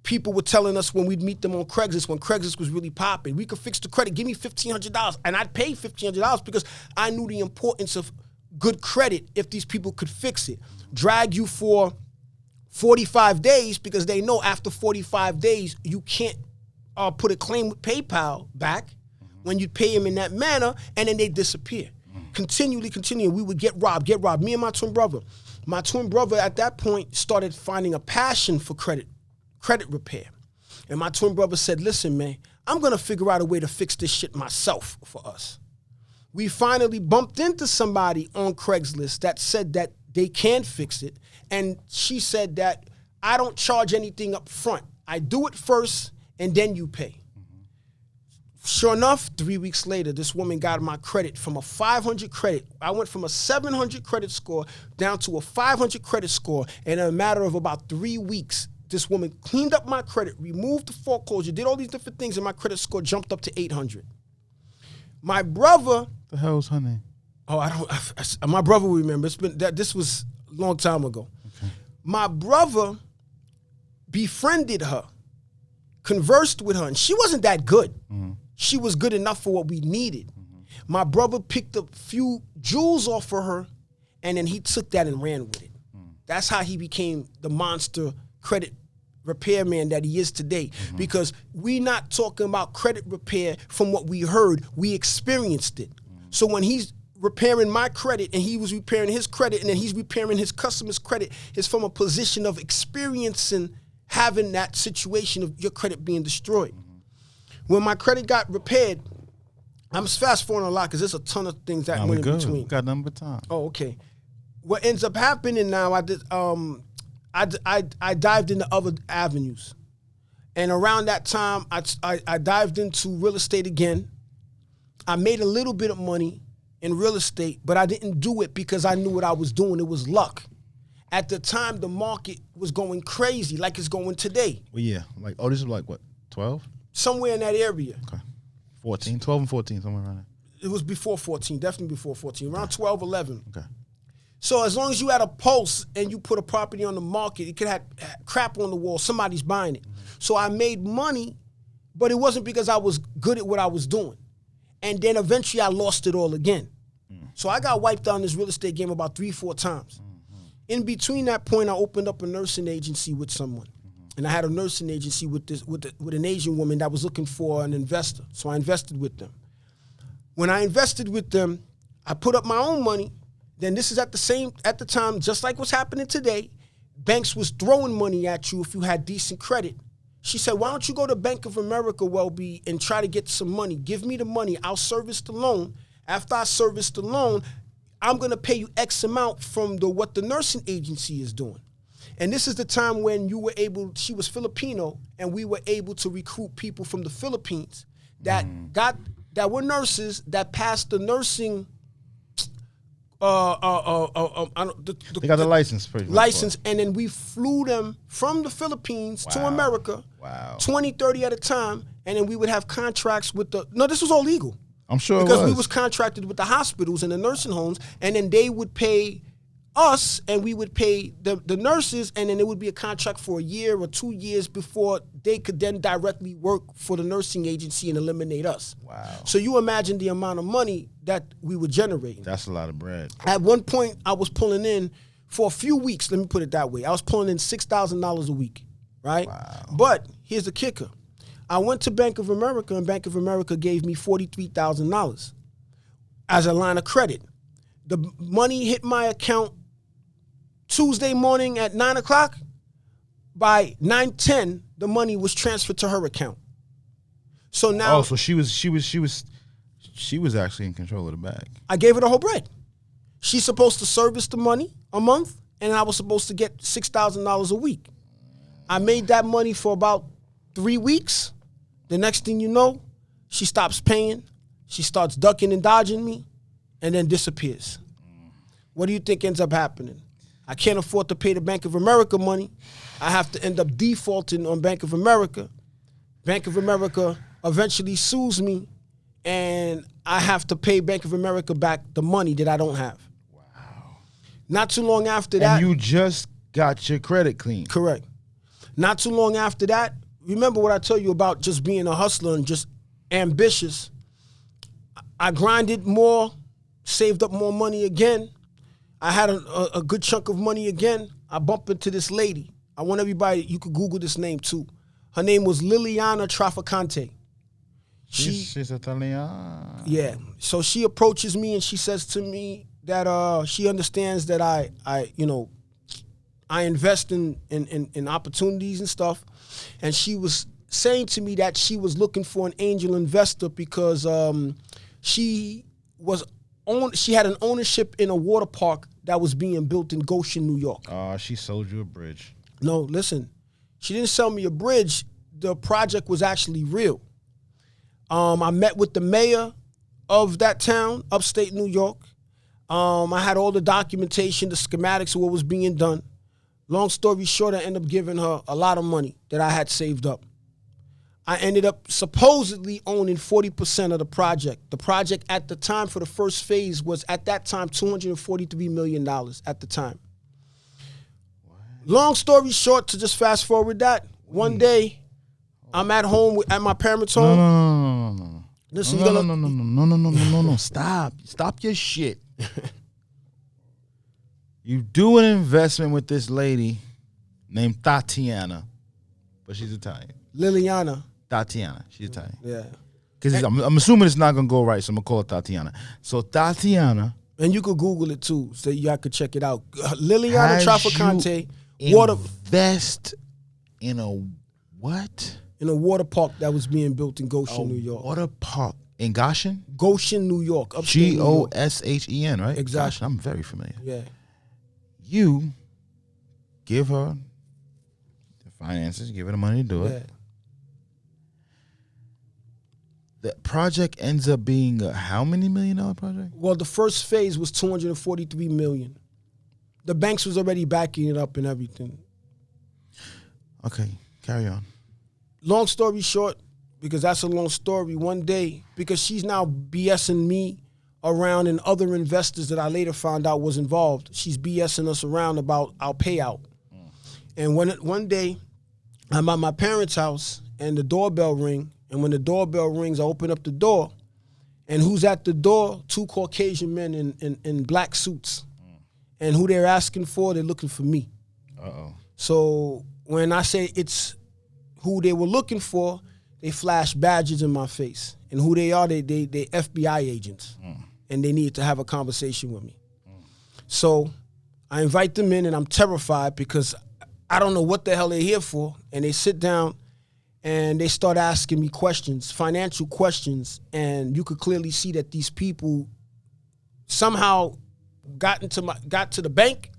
People were telling us when we'd meet them on Craigslist, when Craigslist was really popping, we could fix the credit, give me $1,500. And I'd pay $1,500 because I knew the importance of good credit if these people could fix it. Drag you for 45 days because they know after 45 days you can't put a claim with PayPal back when you pay them in that manner, and then they disappear. Continually, we would get robbed. Me and my twin brother. My twin brother at that point started finding a passion for credit repair. And my twin brother said, listen, man, I'm going to figure out a way to fix this shit myself for us. We finally bumped into somebody on Craigslist that said that they can fix it. And she said that I don't charge anything up front. I do it first and then you pay. Sure enough, 3 weeks later, this woman got my credit from a 500 credit. I went from a 700 credit score down to a 500 credit score. And in a matter of about 3 weeks, this woman cleaned up my credit, removed the foreclosure, did all these different things, and my credit score jumped up to 800. My brother... The hell's her name? Oh, my brother will remember. This was a long time ago. Okay. My brother befriended her, conversed with her, and she wasn't that good. Mm-hmm. She was good enough for what we needed. Mm-hmm. My brother picked a few jewels off for her, and then he took that and ran with it. Mm. That's how he became the monster credit repairman that he is today. Mm-hmm. Because we're not talking about credit repair from what we heard. We experienced it. Mm-hmm. So when he's repairing my credit and he was repairing his credit and then he's repairing his customer's credit, it's from a position of experiencing having that situation of your credit being destroyed. Mm-hmm. When my credit got repaired, I'm fast forwarding a lot because there's a ton of things that went in between. Got number time. Oh, okay. What ends up happening now, I dived into other avenues. And around that time, I dived into real estate again. I made a little bit of money in real estate, but I didn't do it because I knew what I was doing. It was luck. At the time, the market was going crazy like it's going today. Well, yeah. This is like what, 12? Somewhere in that area. Okay. 14, 12 and 14, somewhere around there. It was before 14, definitely before 14, around 12, 11. Okay. So as long as you had a pulse and you put a property on the market, it could have crap on the wall, somebody's buying it. Mm-hmm. So I made money, but it wasn't because I was good at what I was doing. And then eventually I lost it all again. Mm-hmm. So I got wiped out in this real estate game about 3-4 times. Mm-hmm. In between that point, I opened up a nursing agency with someone. Mm-hmm. And I had a nursing agency with an Asian woman that was looking for an investor. So I invested with them. When I invested with them, I put up my own money. Then this is at the time, just like what's happening today, banks was throwing money at you if you had decent credit. She said, why don't you go to Bank of America, Welby, and try to get some money? Give me the money. I'll service the loan. After I service the loan, I'm going to pay you X amount from what the nursing agency is doing. And this is the time when she was Filipino, and we were able to recruit people from the Philippines that were nurses that passed the nursing they got the license pretty much. License, and then we flew them from the Philippines to America, 20, 30 at a time, and then we would have contracts with this was all legal. I'm sure because we was contracted with the hospitals and the nursing homes, and then they would pay us, and we would pay the nurses, and then it would be a contract for a year or 2 years before they could then directly work for the nursing agency and eliminate us. Wow. So you imagine the amount of money that we were generating. That's a lot of bread. At one point, I was pulling in, for a few weeks, let me put it that way, I was pulling in $6,000 a week, right? Wow. But here's the kicker. I went to Bank of America, and Bank of America gave me $43,000 as a line of credit. The money hit my account Tuesday morning at 9 o'clock. By 9:10, the money was transferred to her account. So now, so she was actually in control of the bag. I gave her the whole bread. She's supposed to service the money a month, and I was supposed to get $6,000 a week. I made that money for about 3 weeks. The next thing you know, she stops paying. She starts ducking and dodging me, and then disappears. What do you think ends up happening? I can't afford to pay the Bank of America money. I have to end up defaulting on Bank of America. Bank of America eventually sues me, and I have to pay Bank of America back the money that I don't have. Wow. Not too long after that. And you just got your credit clean. Correct. Not too long after that, remember what I told you about just being a hustler and just ambitious. I grinded more, saved up more money again. I had a good chunk of money again. I bumped into this lady. I want everybody, you could Google this name too. Her name was Liliana Traficante. She's Italian. Yeah. So she approaches me and she says to me that she understands that I invest in opportunities and stuff. And she was saying to me that she was looking for an angel investor because she had an ownership in a water park that was being built in Goshen, New York. She sold you a bridge. No, listen. She didn't sell me a bridge. The project was actually real. I met with the mayor of that town, upstate New York. I had all the documentation, the schematics of what was being done. Long story short, I ended up giving her a lot of money that I had saved up. I ended up supposedly owning 40% of the project. The project at the time for the first phase was at that time $243 million at the time. What? Long story short, to just fast forward that, one day I'm at home at my parents' home. No. Listen, No. Stop your shit. You do an investment with this lady named Tatiana, but she's Italian. Liliana. Tatiana, she's Italian. Yeah. Because I'm assuming it's not gonna go right, so I'm gonna call it Tatiana. So Tatiana, and you could Google it too, so y'all could check it out. Liliana Traficante, invest in a what? In a water park that was being built in Goshen, New York. Water park in Goshen? Goshen, New York. Upstate Goshen, right? Exactly. Goshen, I'm very familiar. Yeah. You give her the finances, give her the money to do it. The project ends up being a how many $1 million project? Well, the first phase was $243 million. The banks was already backing it up and everything. Okay, carry on. Long story short, because that's a long story, one day, because she's now BSing me around and other investors that I later found out was involved, she's BSing us around about our payout. And one day, I'm at my parents' house and the doorbell ring. And when the doorbell rings, I open up the door. And who's at the door? Two Caucasian men in black suits. And who they're asking for, they're looking for me. Uh-oh. So when I say it's who they were looking for, they flash badges in my face. And who they are, they FBI agents. And they need to have a conversation with me. So I invite them in and I'm terrified because I don't know what the hell they're here for. And they sit down and they start asking me questions, financial questions. And you could clearly see that these people somehow got to the bank.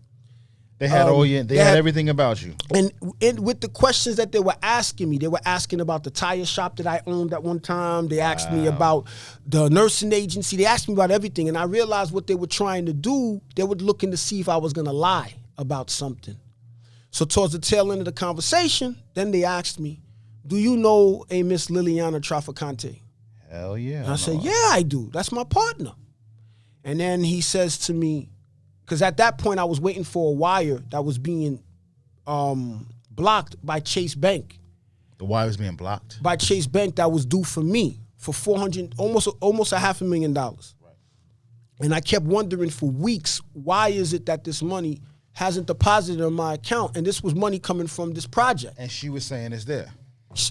They had they had everything about you. And with the questions that they were asking me, they were asking about the tire shop that I owned at one time. They asked me about the nursing agency. They asked me about everything. And I realized what they were trying to do, they were looking to see if I was going to lie about something. So towards the tail end of the conversation, then they asked me, do you know a Miss Liliana Traficante? Hell yeah. And I said, yeah, I do. That's my partner. And then he says to me, because at that point I was waiting for a wire that was being blocked by Chase Bank. The wire was being blocked? By Chase Bank that was due for me for $400, almost $500,000. Right. And I kept wondering for weeks, why is it that this money hasn't deposited on my account? And this was money coming from this project. And she was saying it's there.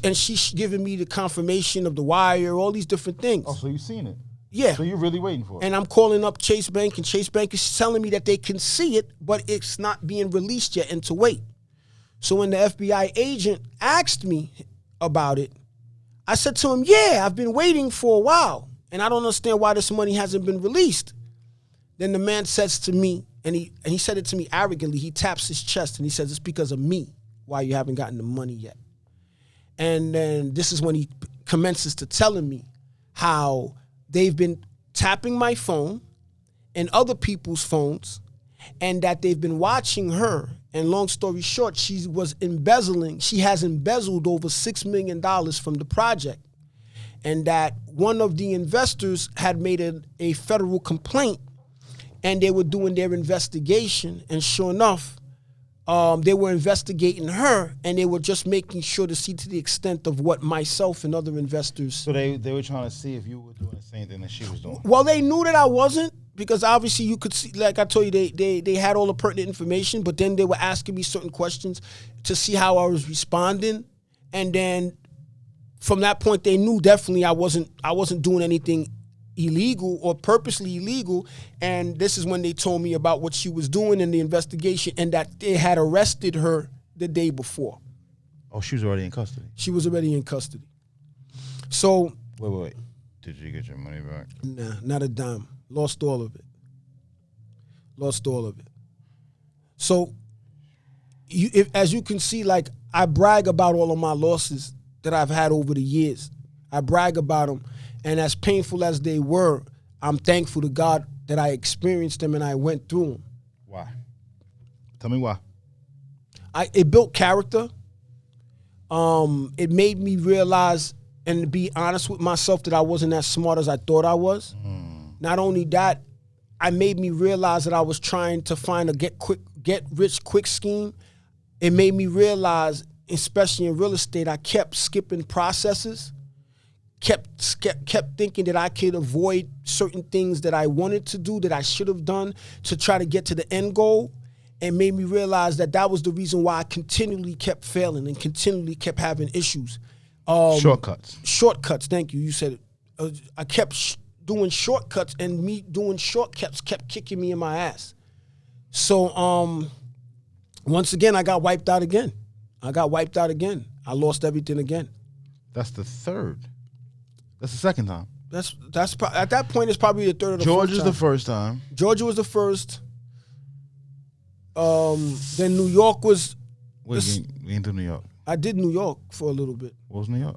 And she's giving me the confirmation of the wire, all these different things. Oh, so you've seen it? Yeah. So you're really waiting for it? And I'm calling up Chase Bank, and Chase Bank is telling me that they can see it, but it's not being released yet and to wait. So when the FBI agent asked me about it, I said to him, yeah, I've been waiting for a while, and I don't understand why this money hasn't been released. Then the man says to me, and he said it to me arrogantly, he taps his chest, and he says, it's because of me why you haven't gotten the money yet. And then this is when he commences to telling me how they've been tapping my phone and other people's phones and that they've been watching her. And long story short, she has embezzled over $6 million from the project. And that one of the investors had made a federal complaint, and they were doing their investigation. And sure enough, they were investigating her, and they were just making sure to see to the extent of what myself and other investors. So they were trying to see if you were doing the same thing that she was doing. Well, they knew that I wasn't, because obviously you could see, like I told you, they had all the pertinent information, but then they were asking me certain questions to see how I was responding. And then from that point, they knew definitely I wasn't doing anything illegal or purposely illegal. And this is when they told me about what she was doing in the investigation, and that they had arrested her the day before. Oh, she was already in custody. She was already in custody. So Wait. Did you get your money back? nah, not a dime. Lost all of it. So as you can see, like, I brag about all of my losses that I've had over the years. I brag about them. And as painful as they were, I'm thankful to God that I experienced them and I went through them. Why? Tell me why. It built character. It made me realize and to be honest with myself that I wasn't as smart as I thought I was. Not only that, it made me realize that I was trying to find a get rich quick scheme. It made me realize, especially in real estate, I kept skipping processes. Kept thinking that I could avoid certain things that I wanted to do, that I should have done to try to get to the end goal, and made me realize that was the reason why I continually kept failing and continually kept having issues. Shortcuts, thank you. You said it. I kept doing shortcuts, and me doing shortcuts kept kicking me in my ass. So once again, I got wiped out again. I lost everything again. That's the third. That's the second time. That's at that point, it's probably the third or the fourth time. Georgia's the first time. Georgia was the first. Then New York was. Wait, you ain't do New York? I did New York for a little bit. What was New York?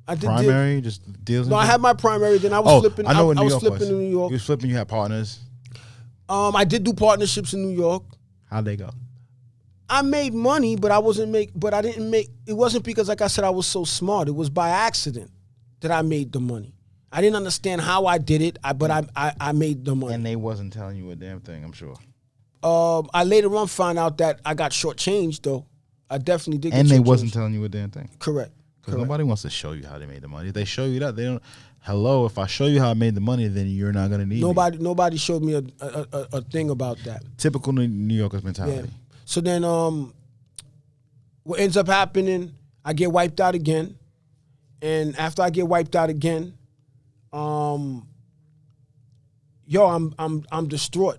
I did primary, just deals. No, I had my primary. Then I was flipping. I know what New York flipping in New York. You was flipping. You had partners. I did do partnerships in New York. How'd they go? I made money, but I didn't make. It wasn't because, like I said, I was so smart. It was by accident that I made the money. I didn't understand how I did it, but I made the money. And they wasn't telling you a damn thing, I'm sure. I later on found out that I got shortchanged, though. I definitely did. And they wasn't telling you a damn thing. Correct. Because nobody wants to show you how they made the money. If they show you that, they don't. Hello, if I show you how I made the money, then you're not gonna need me. Nobody showed me a thing about that. Typical New Yorkers mentality. Yeah. So then, what ends up happening? I get wiped out again, and after I get wiped out again, I'm distraught.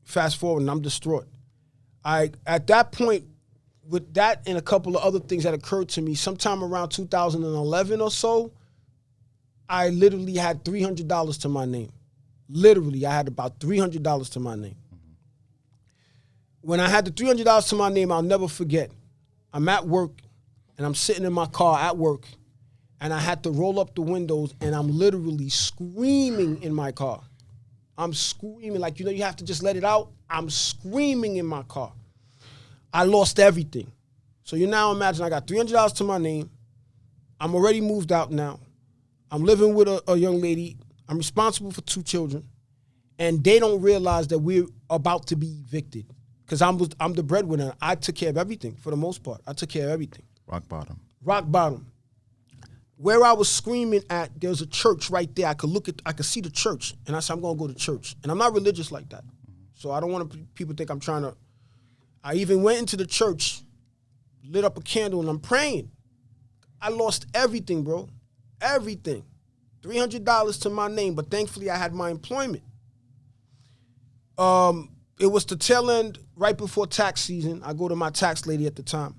Fast forward, and I'm distraught. At that point, with that and a couple of other things that occurred to me, sometime around 2011 or so, I literally had $300 to my name. Literally, I had about $300 to my name. When I had the $300 to my name, I'll never forget. I'm at work, and I'm sitting in my car at work, and I had to roll up the windows, and I'm literally screaming in my car. I'm screaming like, you have to just let it out. I'm screaming in my car. I lost everything. So you now imagine I got $300 to my name. I'm already moved out now. I'm living with a young lady. I'm responsible for 2 children. And they don't realize that we're about to be evicted. Because I'm the breadwinner. I took care of everything for the most part. I took care of everything. Rock bottom. Rock bottom. Where I was screaming at, there's a church right there. I could see the church. And I said, I'm going to go to church. And I'm not religious like that. So I don't want people to think I'm trying to. I even went into the church, lit up a candle, and I'm praying. I lost everything, bro. Everything. $300 to my name, but thankfully I had my employment. It was the tail end right before tax season. I go to my tax lady at the time.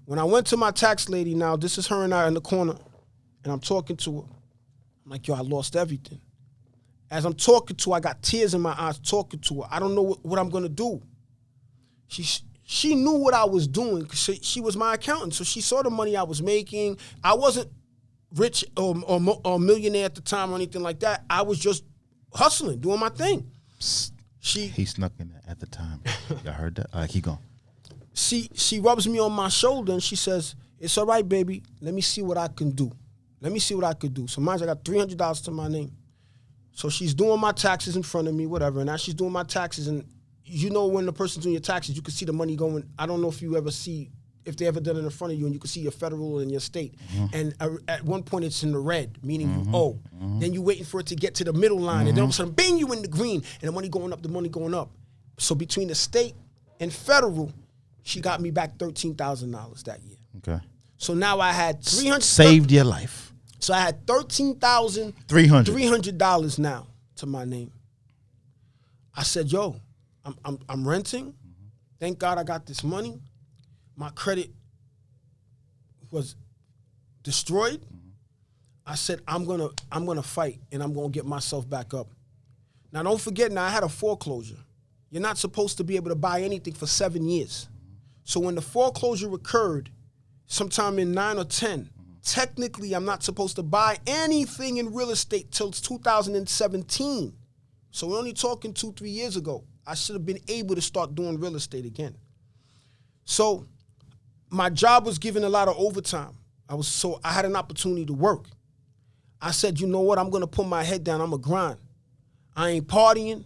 When I went to my tax lady, now this is her and I in the corner, and I'm talking to her. I'm like, yo, I lost everything. As I'm talking to her, I got tears in my eyes talking to her. I don't know what I'm going to do. She knew what I was doing because she was my accountant, so she saw the money I was making. I wasn't rich or millionaire at the time or anything like that. I was just hustling, doing my thing. He snuck in at the time. Y'all heard that? All right, keep going. She rubs me on my shoulder and she says, "It's all right, baby. Let me see what I can do. Let me see what I could do." So mind you, I got $300 to my name. So she's doing my taxes in front of me, whatever. And as she's doing my taxes, and you know when the person's doing your taxes, you can see the money going. I don't know if you ever see, if they ever done it in front of you, and you can see your federal and your state. And at one point it's in the red, meaning you owe. Then you're waiting for it to get to the middle line, and then all of a sudden, bang, you in the green, and the money going up. So between the state and federal, she got me back $13,000 that year. Okay. So now I had saved your life. So I had $13,300 now to my name. I said, "Yo, I'm renting. Thank God I got this money. My credit was destroyed." I said, I'm gonna fight and I'm gonna get myself back up. Now don't forget, now I had a foreclosure. You're not supposed to be able to buy anything for 7 years. So when the foreclosure occurred, sometime in 9 or 10, technically I'm not supposed to buy anything in real estate till 2017. So we're only talking 2-3 years ago. I should have been able to start doing real estate again. So my job was given a lot of overtime. I had an opportunity to work. I said, you know what? I'm gonna put my head down. I'm gonna grind. I ain't partying.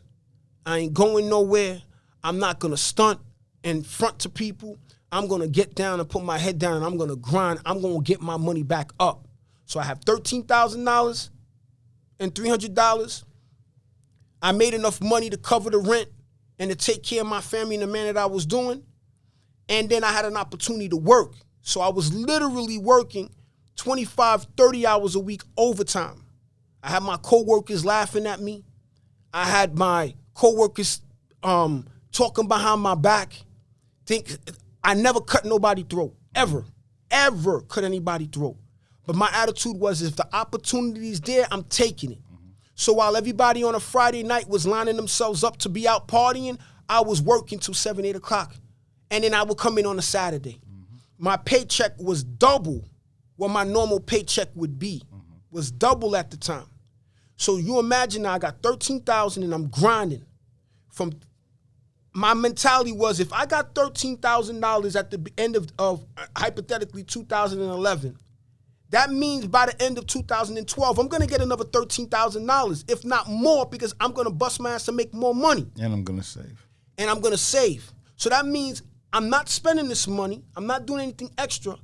I ain't going nowhere. I'm not gonna stunt in front to people. I'm gonna get down and put my head down and I'm gonna grind. I'm gonna get my money back up. So I have $13,000 and $300. I made enough money to cover the rent and to take care of my family in the manner that I was doing. And then I had an opportunity to work. So I was literally working 25, 30 hours a week overtime. I had my coworkers laughing at me. I had my coworkers talking behind my back. I never cut nobody's throat, ever cut anybody's throat. But my attitude was, if the opportunity's there, I'm taking it. So while everybody on a Friday night was lining themselves up to be out partying, I was working till 7, 8 o'clock. And then I would come in on a Saturday. My paycheck was double what my normal paycheck would be, was double at the time. So you imagine now I got $13,000 and I'm grinding. My mentality was, if I got $13,000 at the end of hypothetically 2011, that means by the end of 2012, I'm gonna get another $13,000, if not more, because I'm gonna bust my ass to make more money. And I'm gonna save. So that means I'm not spending this money. I'm not doing anything extra.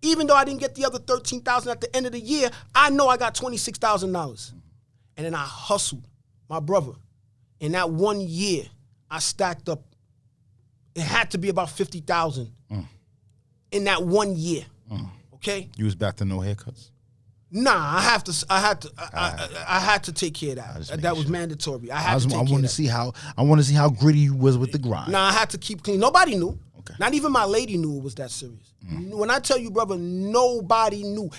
Even though I didn't get the other $13,000 at the end of the year, I know I got $26,000. And then I hustled, my brother. In that 1 year, I stacked up. It had to be about $50,000 in that 1 year. Okay. You was back to no haircuts? Nah, I had to take care of that. That was mandatory. I want to see how gritty you was with the grind. Nah, I had to keep clean. Nobody knew. Okay. Not even my lady knew it was that serious. When I tell you, brother, nobody knew.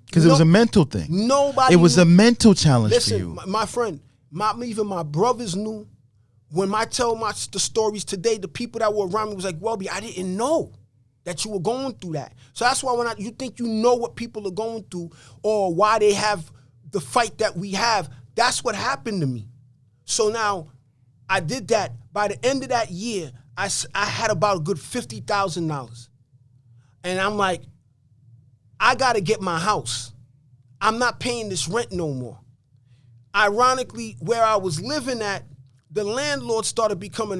Because it was a mental thing. Nobody. It was a mental challenge for you. My friend, even my brothers knew. When I tell the stories today, the people that were around me was like, Welby, I didn't know that you were going through that. So that's why you think you know what people are going through or why they have the fight that we have, that's what happened to me. So now I did that. By the end of that year, I had about a good $50,000. And I'm like, I got to get my house. I'm not paying this rent no more. Ironically, where I was living at, the landlord started becoming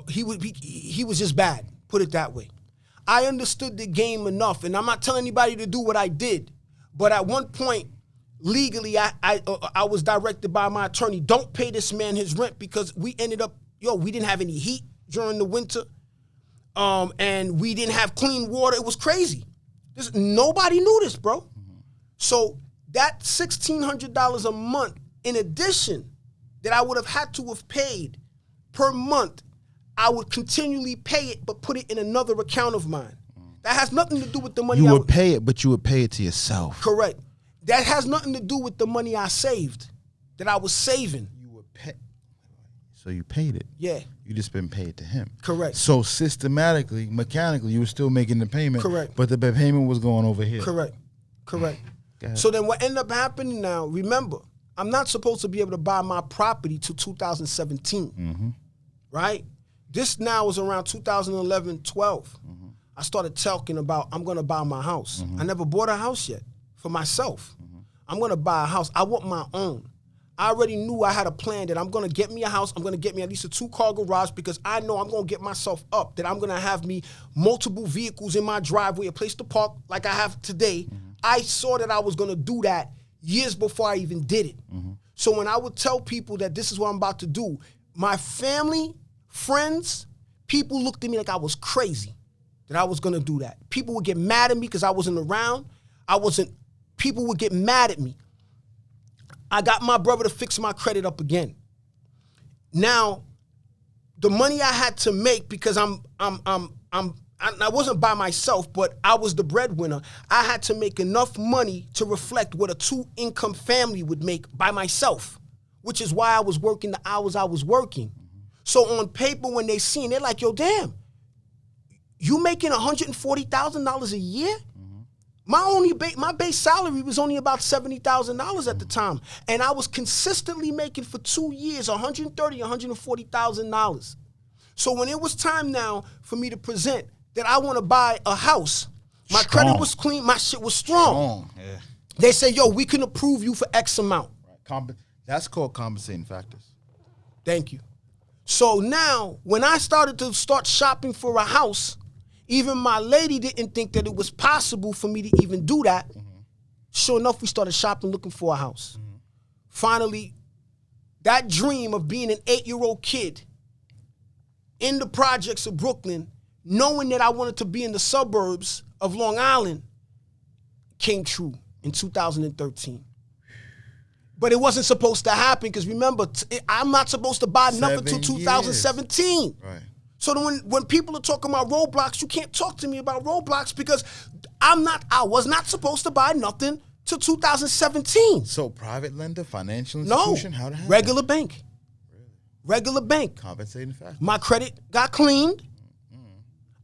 he was just bad, put it that way. I understood the game enough, and I'm not telling anybody to do what I did, but at one point, legally, I was directed by my attorney, don't pay this man his rent, because we ended up, we didn't have any heat during the winter, and we didn't have clean water. It was crazy. Nobody knew this, bro. So that $1,600 a month, in addition, that I would have had to have paid per month, I would continually pay it, but put it in another account of mine. That has nothing to do with the money you would pay it, but you would pay it to yourself. Correct. That has nothing to do with the money I saved, that I was saving. You would pay. So you paid it. Yeah. You just been paid to him. Correct. So systematically, mechanically, you were still making the payment. Correct. But the payment was going over here. Correct. So then what ended up happening now, remember, I'm not supposed to be able to buy my property till 2017, right? This now is around 2011, 12. I started talking about I'm gonna buy my house. I never bought a house yet for myself. I'm gonna buy a house. I want my own. I already knew I had a plan that I'm gonna get me a house. I'm gonna get me at least a 2-car garage because I know I'm gonna get myself up, that I'm gonna have me multiple vehicles in my driveway, a place to park like I have today. I saw that I was gonna do that years before I even did it. So when I would tell people that this is what I'm about to do, my family, friends, people looked at me like I was crazy, that I was gonna do that. People would get mad at me because I wasn't around. People would get mad at me. I got my brother to fix my credit up again. Now, the money I had to make, because I wasn't by myself, but I was the breadwinner. I had to make enough money to reflect what a 2-income family would make by myself, which is why I was working the hours I was working. So on paper, when they seen, they're like, yo, damn, you making $140,000 a year? My base salary was only about $70,000 at the time. And I was consistently making for 2 years $130,000, $140,000. So when it was time now for me to present that I want to buy a house, my credit was clean, my shit was strong. Yeah. They say, yo, we can approve you for X amount. Right. That's called compensating factors. Thank you. So now, when I started to start shopping for a house, even my lady didn't think that it was possible for me to even do that. Sure enough, we started shopping, looking for a house. Finally, that dream of being an 8-year-old kid in the projects of Brooklyn, knowing that I wanted to be in the suburbs of Long Island, came true in 2013. But it wasn't supposed to happen because remember, I'm not supposed to buy nothing until 2017. Right. So when people are talking about roadblocks, you can't talk to me about roadblocks because I was not supposed to buy nothing till 2017. So private lender, financial institution, how to have regular bank. Really? Regular bank. Compensating factor. My credit got cleaned.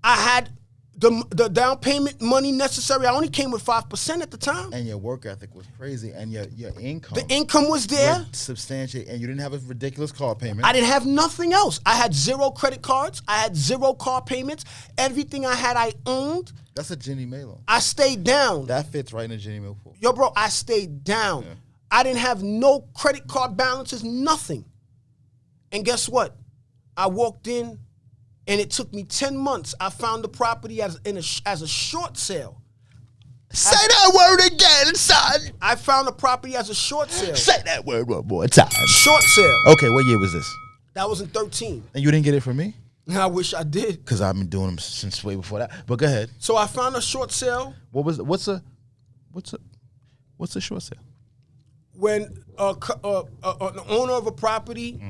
I had the down payment money necessary. I only came with 5% at the time. And your work ethic was crazy, and your income. The income was there. Substantial, and you didn't have a ridiculous car payment. I didn't have nothing else. I had 0 credit cards. I had 0 car payments. Everything I had, I owned. That's a Ginny Mae loan. I stayed down. That fits right in a Ginny Mae pool. Yo, bro, I stayed down. Yeah. I didn't have no credit card balances, nothing. And guess what? I walked in, and it took me 10 months. I found the property as a short sale. Say that word again, son. I found the property as a short sale. Say that word one more time. Short sale. Okay, what year was this? That was in 13. And you didn't get it from me? I wish I did. Because I've been doing them since way before that. But go ahead. So I found a short sale. What's a short sale? When an owner of a property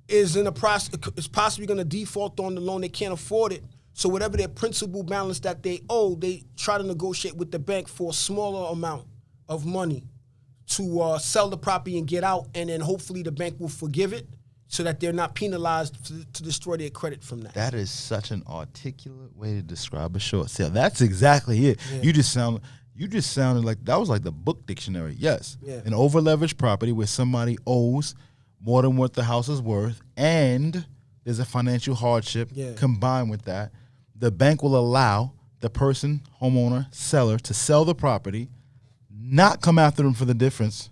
is in the process, is possibly going to default on the loan, they can't afford it. So whatever their principal balance that they owe, they try to negotiate with the bank for a smaller amount of money to sell the property and get out, and then hopefully the bank will forgive it so that they're not penalized to destroy their credit from that. That is such an articulate way to describe a short sale. That's exactly it. Yeah. You just sounded like that was like the book dictionary. Yes, an over-leveraged property where somebody owes more than what the house is worth, and there's a financial hardship combined with that. The bank will allow the person, homeowner, seller, to sell the property, not come after them for the difference.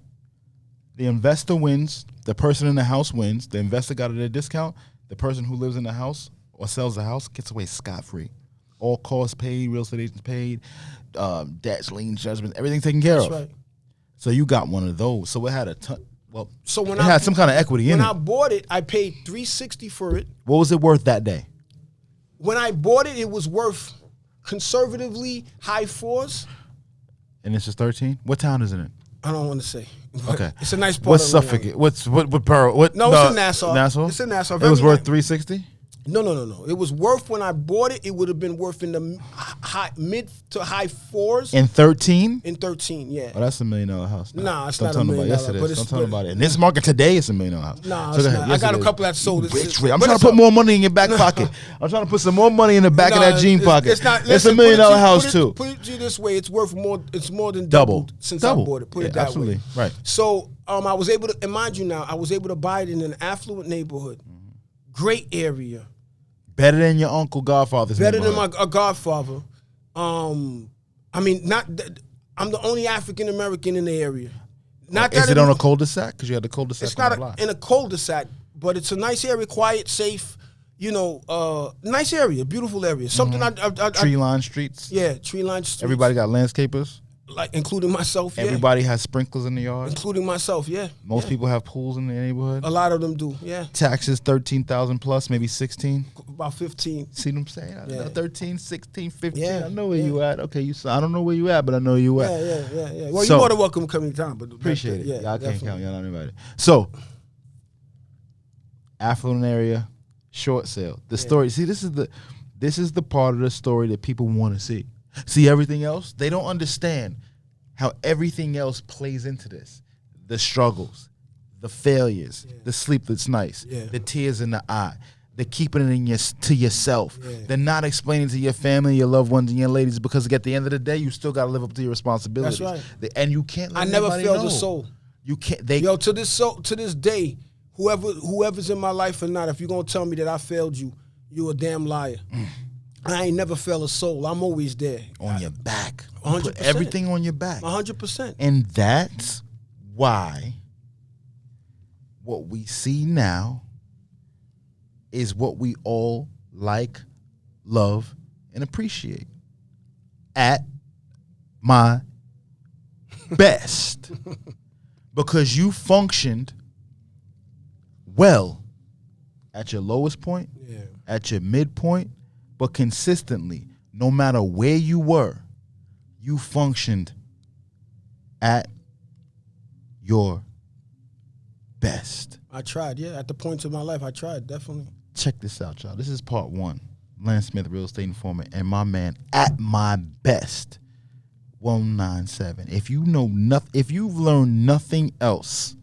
The investor wins. The person in the house wins. The investor got a discount. The person who lives in the house or sells the house gets away scot-free. All costs paid, real estate agents paid, debts, liens, judgments, everything taken care of. That's right. So you got one of those. So it had a ton. Well, so when it had some kind of equity in it. When I bought it, I paid $360 for it. What was it worth that day? When I bought it, it was worth conservatively high 4s. And it's just 13? What town is it in? I don't want to say. Okay. It's a nice part. What's Suffolk? What borough? What? No, it's in Nassau. Nassau? It's in Nassau. It was worth $360? No. It was worth when I bought it. It would have been worth in the mid to high 4s. In 13? In 13, yeah. Oh, that's $1 million house. Nah, it's not $1 million. Yes, it is. Don't tell about it. In this market today, it's $1 million house. Nah, it's not. Yes, I got a couple that sold it. I'm trying to put more money in your back pocket. I'm trying to put some more money in the back of that jean pocket. It's $1 million house too. Put it this way, it's worth more. It's more than doubled since I bought it. Put it that absolutely. way. Right. So I was able to, and mind you now, I was able to buy it in an affluent neighborhood, great area, Better than your uncle Godfather's better than neighborhood. my godfather. I mean, I'm the only African American in the area. Not Is that it on a cul-de-sac? Because you had the cul-de-sac It's on not the block. in a cul-de-sac, but it's a nice area, quiet, safe. You know, nice area, beautiful area. Something Tree-lined streets. yeah, tree-lined streets. Everybody got landscapers. like including myself. Yeah, Everybody has sprinklers in the yard. including myself. Yeah, Most yeah. people have pools in the neighborhood. A lot of them do. Yeah, Taxes 13,000 plus, maybe 16. about 15. See what I'm saying? I know Yeah. 13, 16, 15. Yeah, I know where yeah. you at. Okay, I don't know where you at, but I know you at. Yeah. Well, So- you're more than welcome to come anytime. But Appreciate it. Yeah, Y'all can't definitely. count. Y'all not invited. So, affluent area, short sale. The story. See, this is the part of the story that people want to see. See, everything else, they don't understand how everything else plays into this. The struggles, the failures, the sleepless nights, Yeah. the tears in the eye, the keeping it in to yourself, Yeah. the not explaining to your family, your loved ones, and your ladies, because at the end of the day, you still got to live up to your responsibilities. That's right. And you can't let I never anybody failed know. a soul. You can't. Yo, to this day, whoever's in my life or not, if you're gonna tell me that I failed you, you a damn liar. I ain't never failed a soul. I'm always there. On your back. You 100%. Put everything on your back. 100%. And that's why what we see now is what we all like, love, and appreciate. At my best. Because you functioned well at your lowest point, Yeah. at your midpoint, but consistently, no matter where you were, you functioned at your best. I tried, yeah. At the points of my life, I tried, definitely. Check this out, y'all. This is part one. Lance Smith, real estate informant, and my man at my best, 197. If you know nothing, if you've learned nothing else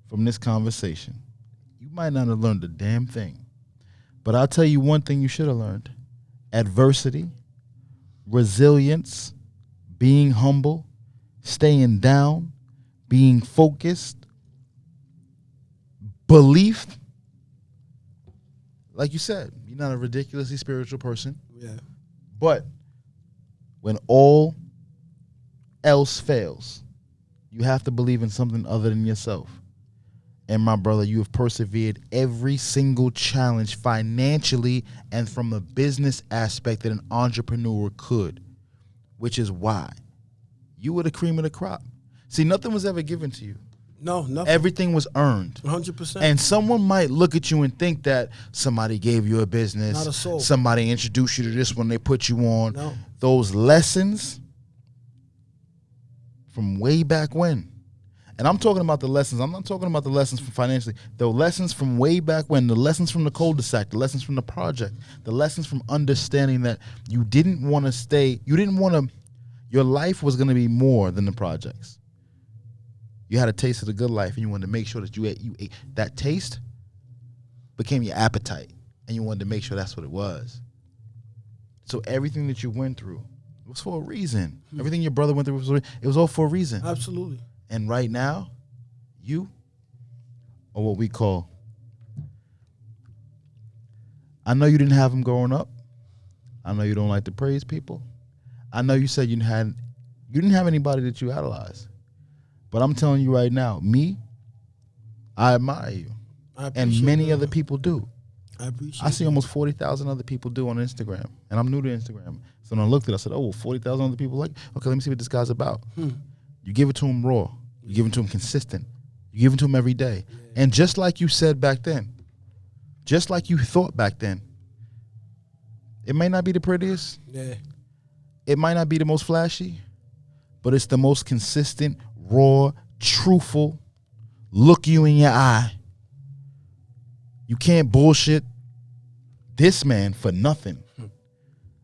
from this conversation, you might not have learned a damn thing. But I'll tell you one thing you should have learned. Adversity, resilience, being humble, staying down, being focused, belief. Like you said, you're not a ridiculously spiritual person. Yeah. But when all else fails, you have to believe in something other than yourself. And my brother, you have persevered every single challenge financially and from a business aspect that an entrepreneur could, which is why you were the cream of the crop. See, nothing was ever given to you. No, nothing. Everything was earned. 100%. And someone might look at you and think that somebody gave you a business, Not a soul. somebody introduced you to this one, they put you on. No. Those lessons from way back when. And I'm talking about the lessons. I'm not talking about the lessons from financially. The lessons from way back when, the lessons from the cul-de-sac, the lessons from the project, the lessons from understanding that you didn't want to stay, your life was going to be more than the projects. You had a taste of the good life, and you wanted to make sure that you ate. That taste became your appetite, and you wanted to make sure that's what it was. So everything that you went through was for a reason. Everything your brother went through it was all for a reason. Absolutely. And right now, you are what we call. I know you didn't have them growing up. I know you don't like to praise people. I know you said you didn't have anybody that you idolized. But I'm telling you right now, I admire you. I And appreciate many it, other brother. people do. I appreciate I see it. almost 40,000 other people do on Instagram. And I'm new to Instagram. So when I looked at it, I said, 40,000 other people like, okay, let me see what this guy's about. You give it to him raw. You give it to him consistent. You give it to him every day. And just like you said back then, just like you thought back then, it may not be the prettiest. Yeah. It might not be the most flashy, but it's the most consistent, raw, truthful, look you in your eye. You can't bullshit this man for nothing.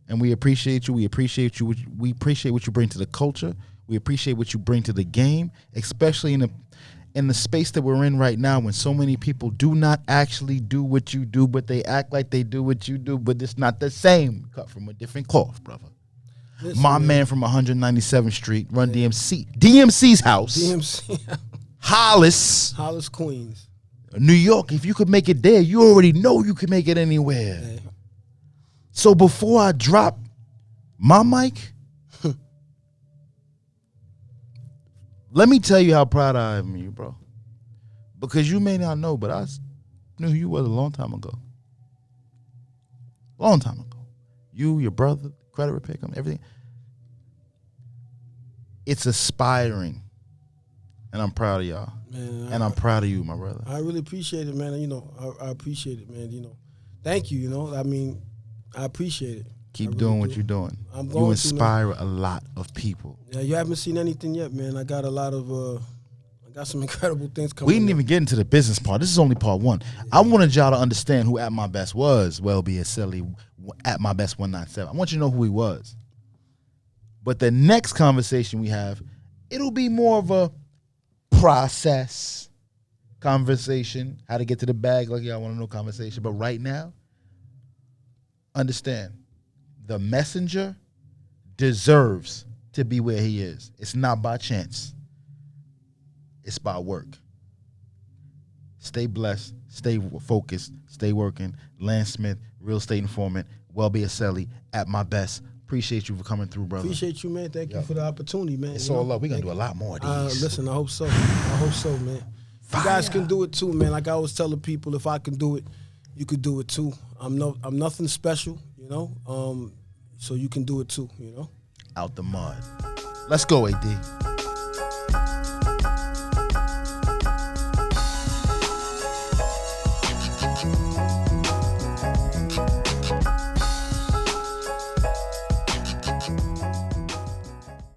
And we appreciate you. We appreciate you. We appreciate what you bring to the culture. We appreciate what you bring to the game, especially in the space that we're in right now when so many people do not actually do what you do, but they act like they do what you do, but it's not the same. Cut from a different cloth, brother. Listen, My man from 197th Street run DMC's house. DMC. Hollis, Queens. New York. If you could make it there, you already know you can make it anywhere. Yeah. So before I drop my mic, let me tell you how proud I am of you, bro. Because you may not know, but I knew who you was a long time ago. Long time ago. You, your brother, credit repair company, everything. It's aspiring. And I'm proud of y'all. Man, And I'm proud of you, my brother. I really appreciate it, man. You know, I appreciate it, man. You know, thank you. You know, I mean, I appreciate it. Keep really doing what do. you're doing. I'm going You to, inspire a lot of people. Yeah, you haven't seen anything yet, man. I got a lot of, I got some incredible things coming. We didn't even get into the business part. This is only part one. I wanted y'all to understand who At My Best was. Welby Accely, At My Best 197. I want you to know who he was. But the next conversation we have, it'll be more of a process conversation, how to get to the bag, like y'all want to know conversation. But right now, understand, the messenger deserves to be where he is. It's not by chance. It's by work. Stay blessed, stay focused, stay working. Lance Smith, real estate informant, Welby Accely, At My Best. Appreciate you for coming through, brother. Appreciate you, man. Thank you for the opportunity, man. It's You all know? up. We're going to do a lot more of these. Listen, I hope so. I hope so, man. You guys can do it too, man. Like I always tell the people, if I can do it, you could do it too. I'm nothing special, you know. So you can do it too, you know. Out the mud. Let's go, AD.